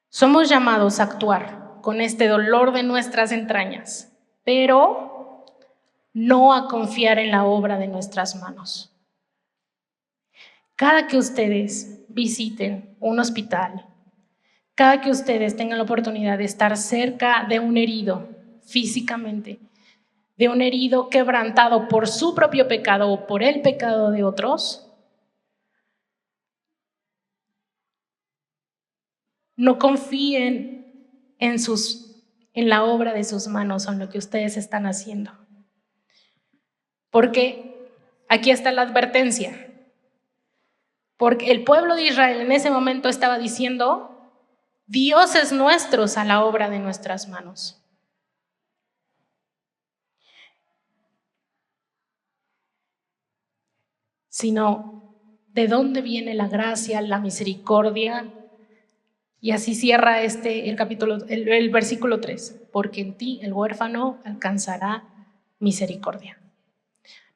Somos llamados a actuar con este dolor de nuestras entrañas, pero no a confiar en la obra de nuestras manos. Cada que ustedes visiten un hospital, cada que ustedes tengan la oportunidad de estar cerca de un herido físicamente, de un herido quebrantado por su propio pecado o por el pecado de otros, no confíen en la obra de sus manos o en lo que ustedes están haciendo. Porque aquí está la advertencia. Porque el pueblo de Israel en ese momento estaba diciendo: dioses nuestros a la obra de nuestras manos. Sino, ¿de dónde viene la gracia, la misericordia? Y así cierra el versículo 3. Porque en ti el huérfano alcanzará misericordia.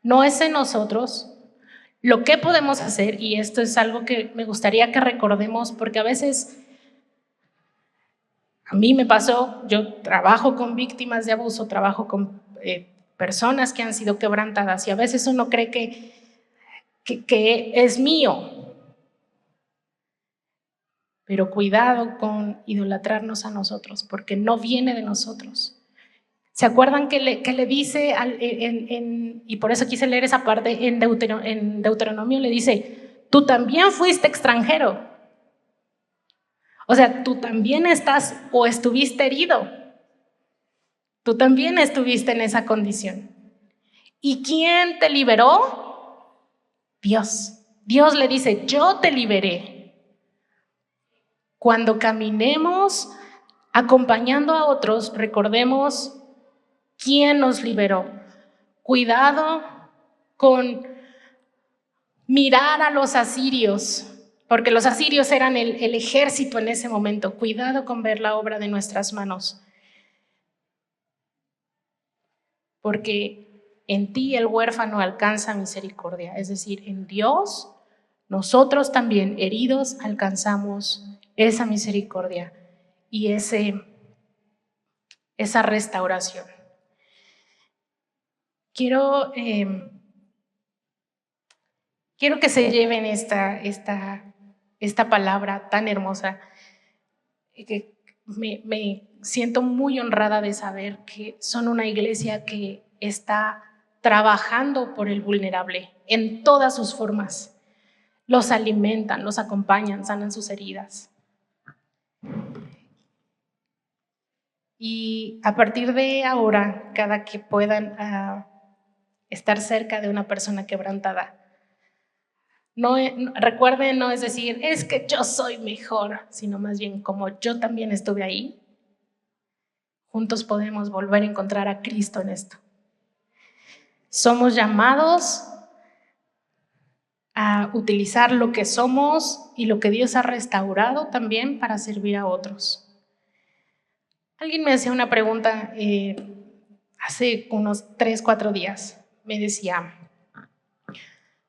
No es en nosotros lo que podemos hacer, y esto es algo que me gustaría que recordemos, porque a veces a mí me pasó, yo trabajo con víctimas de abuso, trabajo con personas que han sido quebrantadas, y a veces uno cree que es mío. Pero cuidado con idolatrarnos a nosotros, porque no viene de nosotros. ¿Se acuerdan que le dice, y por eso quise leer esa parte, en Deuteronomio le dice: tú también fuiste extranjero? O sea, tú también estás o estuviste herido. Tú también estuviste en esa condición. ¿Y quién te liberó? Dios. Dios le dice: yo te liberé. Cuando caminemos acompañando a otros, recordemos quién nos liberó. Cuidado con mirar a los asirios, porque los asirios eran el ejército en ese momento. Cuidado con ver la obra de nuestras manos, porque en ti el huérfano alcanza misericordia. Es decir, en Dios nosotros también, heridos, alcanzamos esa misericordia y esa restauración. Quiero que se lleven esta palabra tan hermosa, que me siento muy honrada de saber que son una iglesia que está trabajando por el vulnerable en todas sus formas. Los alimentan, los acompañan, sanan sus heridas. Y a partir de ahora, cada que puedan estar cerca de una persona quebrantada, recuerden, no es decir, es que yo soy mejor, sino más bien, como yo también estuve ahí, juntos podemos volver a encontrar a Cristo en esto. Somos llamados a utilizar lo que somos y lo que Dios ha restaurado también para servir a otros. Alguien me hacía una pregunta hace unos 3-4 días. Me decía: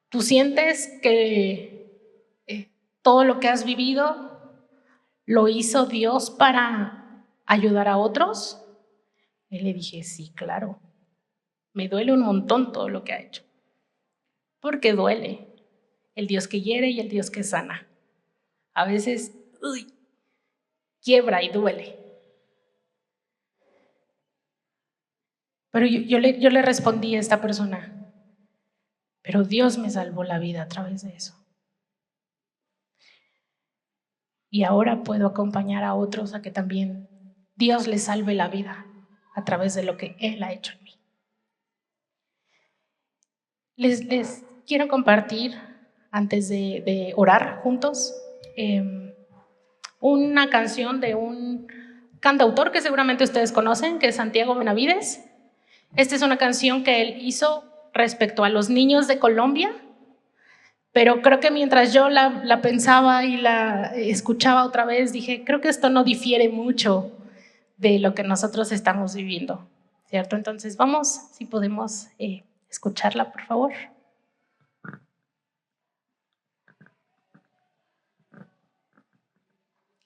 ¿tú sientes que todo lo que has vivido lo hizo Dios para ayudar a otros? Y le dije: sí, claro. Me duele un montón todo lo que ha hecho. Porque duele. El Dios que hiere y el Dios que sana. A veces, quiebra y duele. Pero yo le respondí a esta persona: pero Dios me salvó la vida a través de eso. Y ahora puedo acompañar a otros a que también Dios les salve la vida a través de lo que Él ha hecho en mí. Les quiero compartir, antes de orar juntos, una canción de un cantautor que seguramente ustedes conocen, que es Santiago Benavides. Esta es una canción que él hizo respecto a los niños de Colombia, pero creo que mientras yo la pensaba y la escuchaba otra vez, dije: creo que esto no difiere mucho de lo que nosotros estamos viviendo, ¿cierto? Entonces vamos, si podemos escucharla, por favor.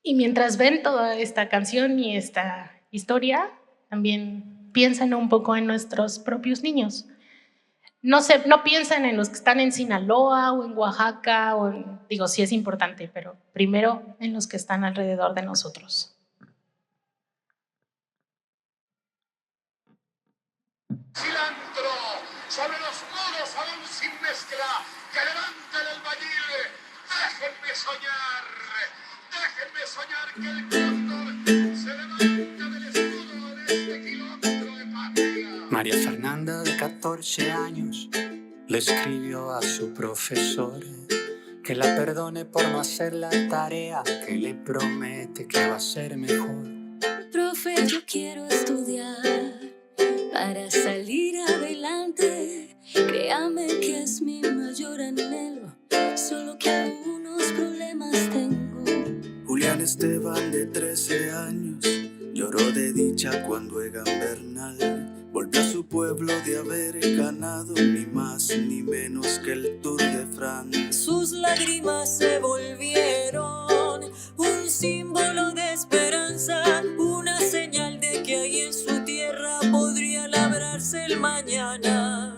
Y mientras ven toda esta canción y esta historia, también piensan un poco en nuestros propios niños. No piensan en los que están en Sinaloa o en Oaxaca, digo, sí es importante, pero primero en los que están alrededor de nosotros. Cilantro sobre los muros aún sin mezcla, que levante el albañil. Déjenme soñar que el cóndor se levanta del escudo en este kilómetro de patria. María Fernanda, de 14 años, le escribió a su profesor que la perdone por no hacer la tarea, que le promete que va a ser mejor. Profe, yo quiero estudiar para salir adelante. Créame que es mi mayor anhelo, solo que algunos problemas tengo. Julián Esteban, de 13 años, lloró de dicha cuando Egan Bernal volvió a su pueblo de haber ganado ni más ni menos que el Tour de France. Sus lágrimas se volvieron un símbolo de esperanza, una señal de que ahí en su tierra podría labrarse el mañana.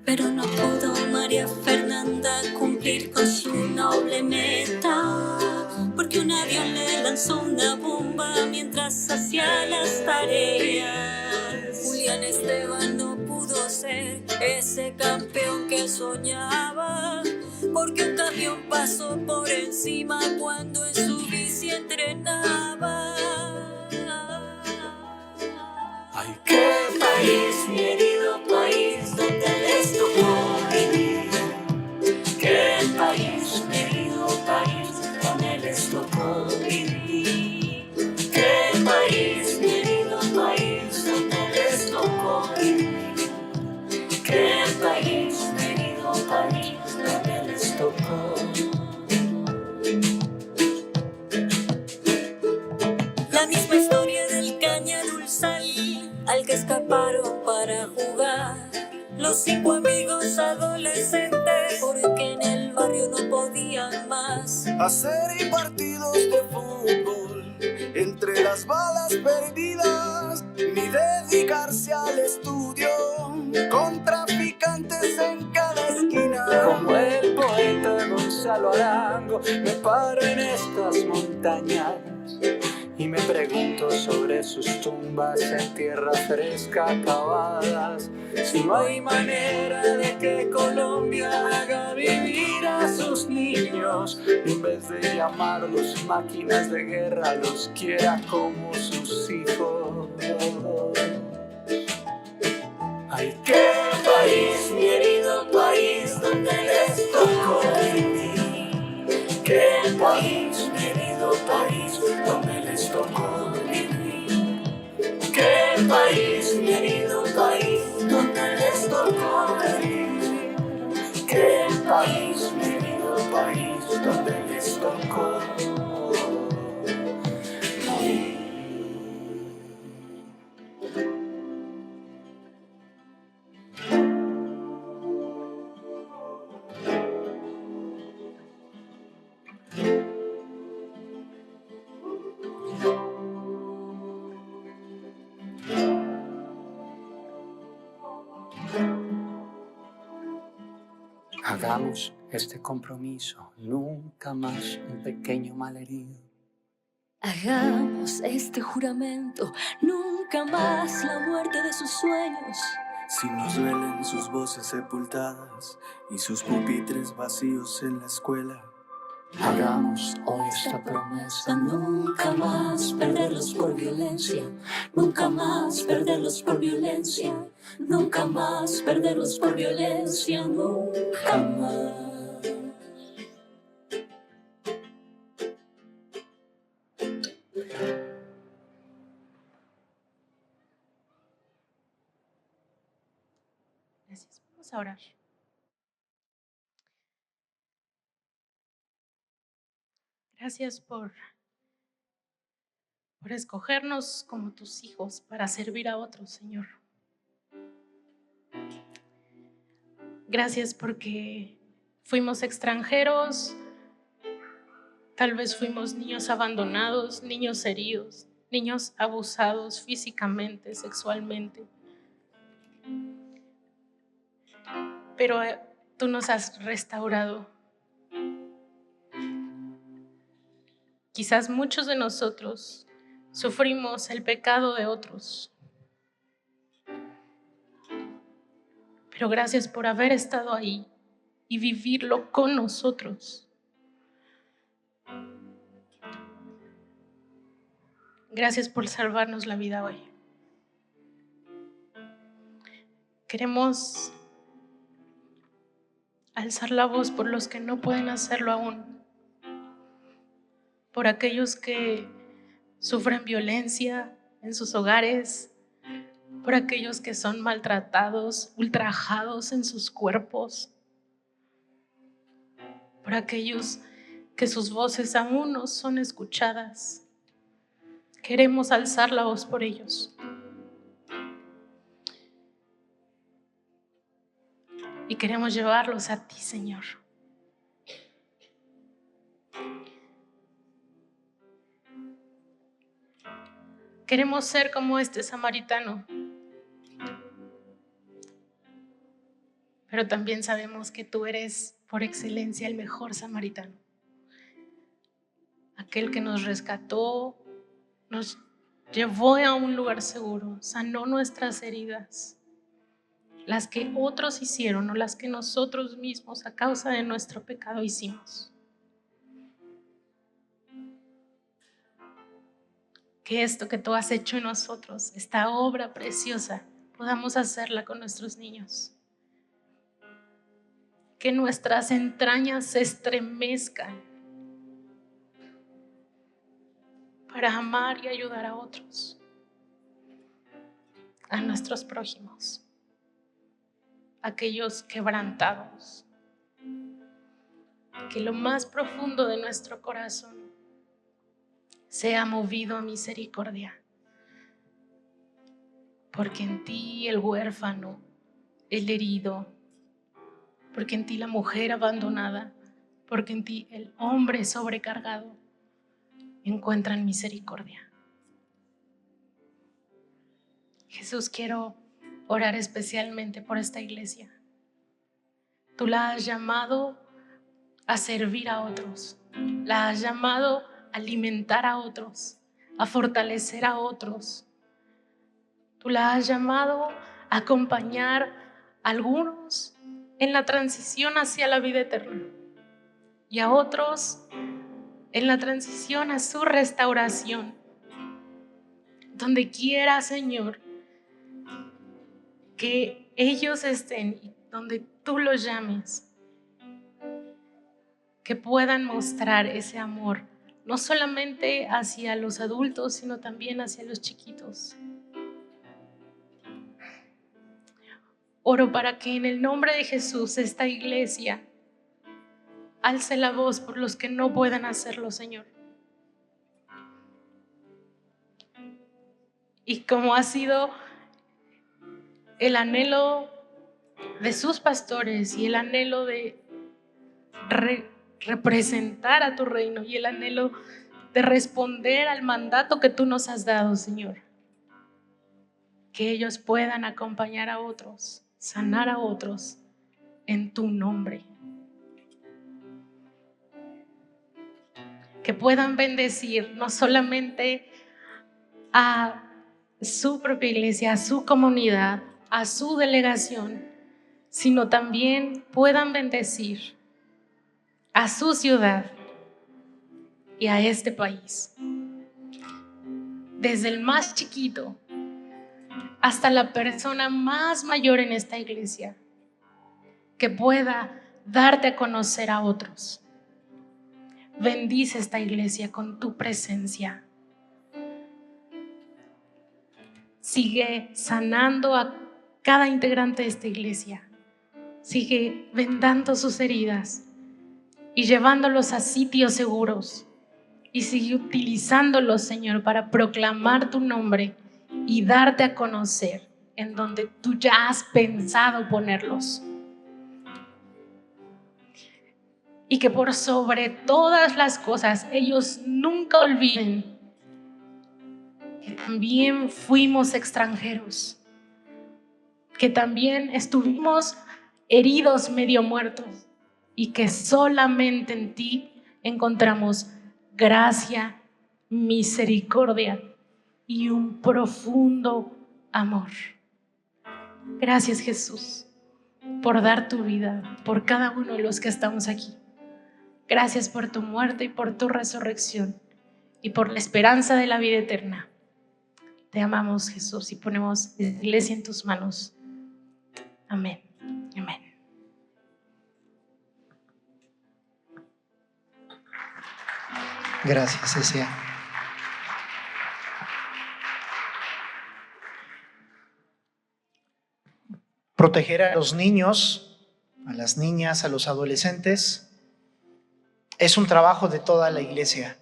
Pero no pudo María Fernanda cumplir con su noble meta, porque un avión le lanzó una bomba mientras hacía las tareas. Julián Esteban no pudo ser ese campeón que soñaba, porque un camión pasó por encima cuando en su bici entrenaba. Ay, qué país, mi herido país, donde les tocó vivir. Qué país, mi herido país, donde les tocó vivir. Qué país, mi herido país, donde les tocó vivir. Qué país, mi herido país, donde les tocó. La misma historia del caña dulzal al que escaparon para jugar los 5 amigos adolescentes, porque en el barrio no podían más Hacer partidos de fútbol entre las balas perdidas, ni dedicarse al estudio con traficantes en cada esquina. Como el poeta Gonzalo Arango, me paro en estas montañas y me pregunto sobre sus tumbas en tierra fresca cavadas. Si no hay manera de que Colombia haga vivir a sus niños, y en vez de llamarlos máquinas de guerra, los quiera como sus hijos. Ay, qué país, mi herido país, donde les tocó vivir. Qué país, mi herido país, donde les tocó vivir. Qué país, mi herido país, donde les tocó vivir. Qué país, mi herido país, donde les tocó morir. Hagamos este compromiso, nunca más un pequeño malherido. Hagamos este juramento, nunca más la muerte de sus sueños. Si nos duelen sus voces sepultadas y sus pupitres vacíos en la escuela, hagamos hoy esta promesa, Nunca más perderlos por violencia, nunca más perderlos por violencia, nunca más perderlos por violencia, nunca más. Gracias. Vamos a orar. Gracias por escogernos como tus hijos para servir a otros, Señor. Gracias porque fuimos extranjeros, Tal vez fuimos niños abandonados, niños heridos, niños abusados físicamente, sexualmente. Pero tú nos has restaurado. Quizás muchos de nosotros sufrimos el pecado de otros. Pero gracias por haber estado ahí y vivirlo con nosotros. Gracias por salvarnos la vida hoy. Queremos alzar la voz por los que no pueden hacerlo aún, por aquellos que sufren violencia en sus hogares, por aquellos que son maltratados, ultrajados en sus cuerpos, por aquellos que sus voces aún no son escuchadas. Queremos alzar la voz por ellos. Y queremos llevarlos a ti, Señor. Queremos ser como este samaritano. Pero también sabemos que tú eres por excelencia el mejor samaritano. Aquel que nos rescató, nos llevó a un lugar seguro, sanó nuestras heridas, las que otros hicieron o las que nosotros mismos a causa de nuestro pecado hicimos. Que esto que tú has hecho en nosotros, esta obra preciosa, podamos hacerla con nuestros niños. Que nuestras entrañas se estremezcan para amar y ayudar a otros, a nuestros prójimos, aquellos quebrantados. Que lo más profundo de nuestro corazón sea movido a misericordia, porque en ti el huérfano, el herido, porque en ti la mujer abandonada, porque en ti el hombre sobrecargado encuentran misericordia. Jesús, quiero orar especialmente por esta iglesia. Tú la has llamado a servir a otros, la has llamado a alimentar a otros, a fortalecer a otros. Tú la has llamado a acompañar a algunos en la transición hacia la vida eterna y a otros en la transición a su restauración. Donde quiera, Señor, que ellos estén y donde tú los llames, que puedan mostrar ese amor, no solamente hacia los adultos, sino también hacia los chiquitos. Oro para que en el nombre de Jesús esta iglesia alce la voz por los que no puedan hacerlo, Señor. Y como ha sido el anhelo de sus pastores y el anhelo de representar a tu reino y el anhelo de responder al mandato que tú nos has dado, Señor, que ellos puedan acompañar a otros, sanar a otros en tu nombre. Que puedan bendecir no solamente a su propia iglesia, a su comunidad, a su delegación, sino también puedan bendecir a su ciudad y a este país. Desde el más chiquito hasta la persona más mayor en esta iglesia, que pueda darte a conocer a otros. Bendice esta iglesia con tu presencia. Sigue sanando a cada integrante de esta iglesia. Sigue vendando sus heridas y llevándolos a sitios seguros. Y sigue utilizándolos, Señor, para proclamar tu nombre y darte a conocer en donde tú ya has pensado ponerlos. y que por sobre todas las cosas ellos nunca olviden que también fuimos extranjeros, que también estuvimos heridos, medio muertos, y que solamente en ti encontramos gracia, misericordia y un profundo amor. Gracias, Jesús, por dar tu vida por cada uno de los que estamos aquí. Gracias por tu muerte y por tu resurrección y por la esperanza de la vida eterna. Te amamos, Jesús, y ponemos la iglesia en tus manos. Amén. Amén. Gracias, Cecia. Proteger a los niños, a las niñas, a los adolescentes, es un trabajo de toda la iglesia.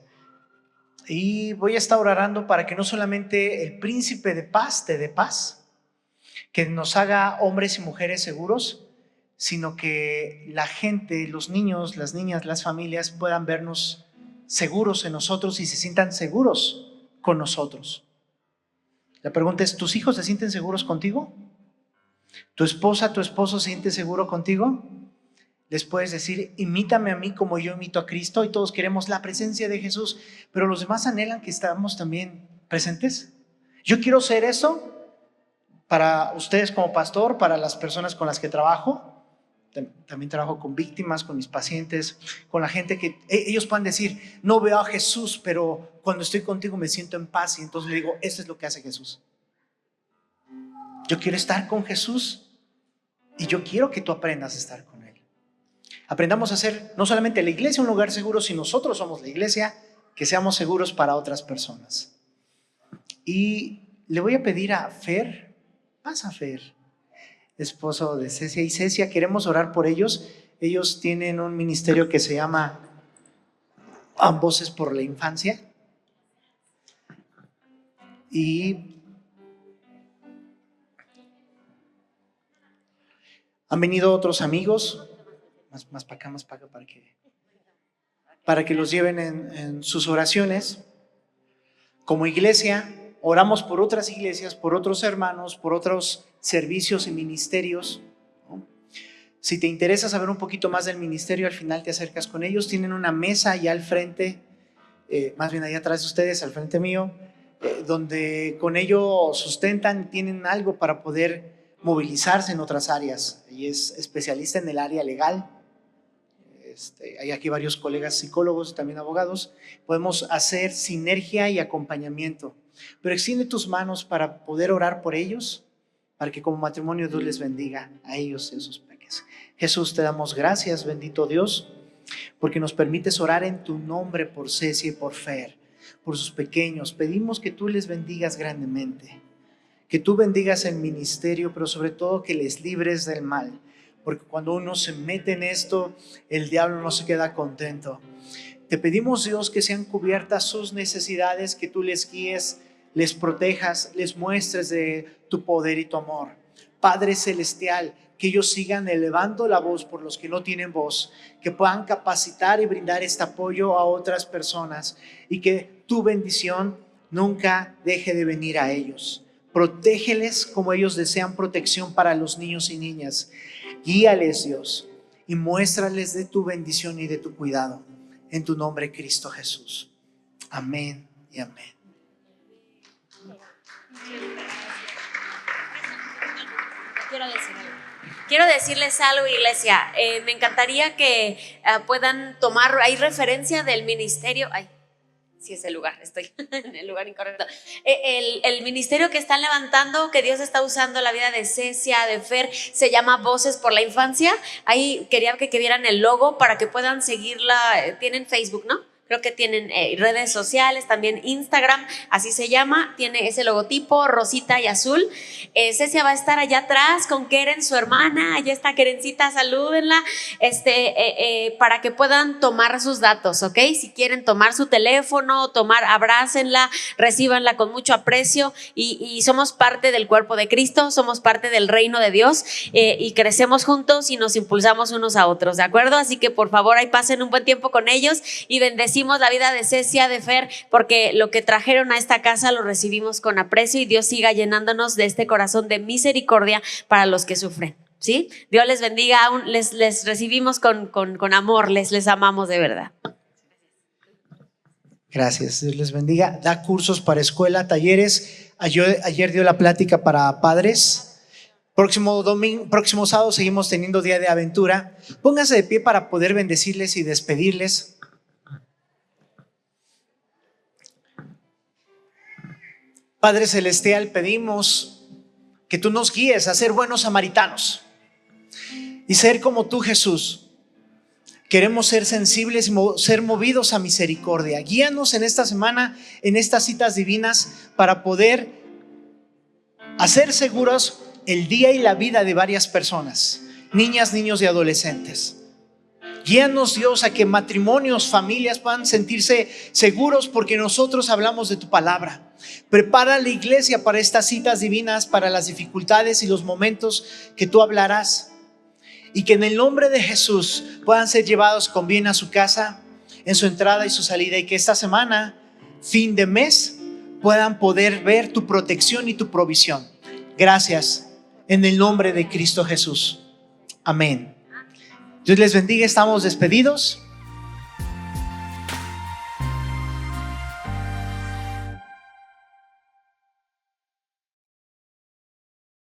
Y voy a estar orando para que no solamente el príncipe de paz te dé paz, que nos haga hombres y mujeres seguros, sino que la gente, los niños, las niñas, las familias puedan vernos seguros en nosotros y se sientan seguros con nosotros. La pregunta es, ¿tus hijos se sienten seguros contigo? ¿Tu esposa, tu esposo se siente seguro contigo? Les puedes decir, imítame a mí como yo imito a Cristo, y todos queremos la presencia de Jesús, pero los demás anhelan que estemos también presentes. Yo quiero ser eso para ustedes como pastor, para las personas con las que trabajo. También trabajo con víctimas, con mis pacientes, con la gente que ellos puedan decir, no veo a Jesús, pero cuando estoy contigo me siento en paz, y entonces le digo, eso es lo que hace Jesús. Yo quiero estar con Jesús y yo quiero que tú aprendas a estar con Él. Aprendamos a hacer no solamente la iglesia un lugar seguro, si nosotros somos la iglesia, que seamos seguros para otras personas. Y le voy a pedir a Fer, pasa Fer, esposo de Cecia y Cecia, queremos orar por ellos. Ellos tienen un ministerio que se llama Voces por la Infancia. Y han venido otros amigos, más para acá, para que los lleven en sus oraciones. Como iglesia, oramos por otras iglesias, por otros hermanos, por otros servicios y ministerios, ¿no? Si te interesa saber un poquito más del ministerio, al final te acercas con ellos. Tienen una mesa allá al frente, más bien allá atrás de ustedes, al frente mío, donde con ello sustentan, tienen algo para poder movilizarse en otras áreas. Ella es especialista en el área legal. Hay aquí varios colegas psicólogos y también abogados. Podemos hacer sinergia y acompañamiento, pero extiende tus manos para poder orar por ellos, para que como matrimonio Dios les bendiga a ellos en sus peques. Jesús, te damos gracias, bendito Dios, porque nos permites orar en tu nombre por Cecia y por Fer, por sus pequeños. Pedimos que tú les bendigas grandemente, que tú bendigas el ministerio, pero sobre todo que les libres del mal, porque cuando uno se mete en esto, el diablo no se queda contento. Te pedimos, Dios, que sean cubiertas sus necesidades, que tú les guíes, les protejas, les muestres de tu poder y tu amor. Padre celestial, que ellos sigan elevando la voz por los que no tienen voz, que puedan capacitar y brindar este apoyo a otras personas, y que tu bendición nunca deje de venir a ellos. Protégeles como ellos desean protección para los niños y niñas. Guíales, Dios, y muéstrales de tu bendición y de tu cuidado. En tu nombre, Cristo Jesús. Amén y amén. Quiero decirles algo, iglesia. Me encantaría que puedan tomar, hay referencia del ministerio. Ay, sí es el lugar, estoy en el lugar incorrecto. El ministerio que están levantando, que Dios está usando la vida de Cecia, de Fer, se llama Voces por la Infancia. Ahí quería que vieran el logo para que puedan seguirla. Tienen Facebook, ¿no? creo que tienen redes sociales, también Instagram, así se llama, tiene ese logotipo rosita y azul. Cecia va a estar allá atrás con Keren, su hermana, allá está Kerencita, salúdenla, para que puedan tomar sus datos, ¿ok? Si quieren tomar su teléfono, abrácenla, recíbanla con mucho aprecio y somos parte del cuerpo de Cristo, somos parte del reino de Dios y crecemos juntos y nos impulsamos unos a otros, ¿de acuerdo? Así que por favor ahí pasen un buen tiempo con ellos y bendecimos la vida de Cecia, de Fer, porque lo que trajeron a esta casa lo recibimos con aprecio y Dios siga llenándonos de este corazón de misericordia para los que sufren, ¿sí? Dios les bendiga, les recibimos con amor, les amamos de verdad. Gracias, Dios les bendiga. Da cursos para escuela, talleres. Ayer dio la plática para padres. Próximo sábado seguimos teniendo día de aventura. Pónganse de pie para poder bendecirles y despedirles. Padre Celestial, pedimos que tú nos guíes a ser buenos samaritanos y ser como tú, Jesús. Queremos ser sensibles y ser movidos a misericordia. Guíanos en esta semana, en estas citas divinas, para poder hacer seguros el día y la vida de varias personas, niñas, niños y adolescentes. Guíanos, Dios, a que matrimonios, familias puedan sentirse seguros porque nosotros hablamos de tu palabra. Prepara la iglesia para estas citas divinas, para las dificultades y los momentos que tú hablarás. Y que en el nombre de Jesús puedan ser llevados con bien a su casa, en su entrada y su salida. Y que esta semana, fin de mes, puedan poder ver tu protección y tu provisión. Gracias, en el nombre de Cristo Jesús. Amén. Dios les bendiga, estamos despedidos.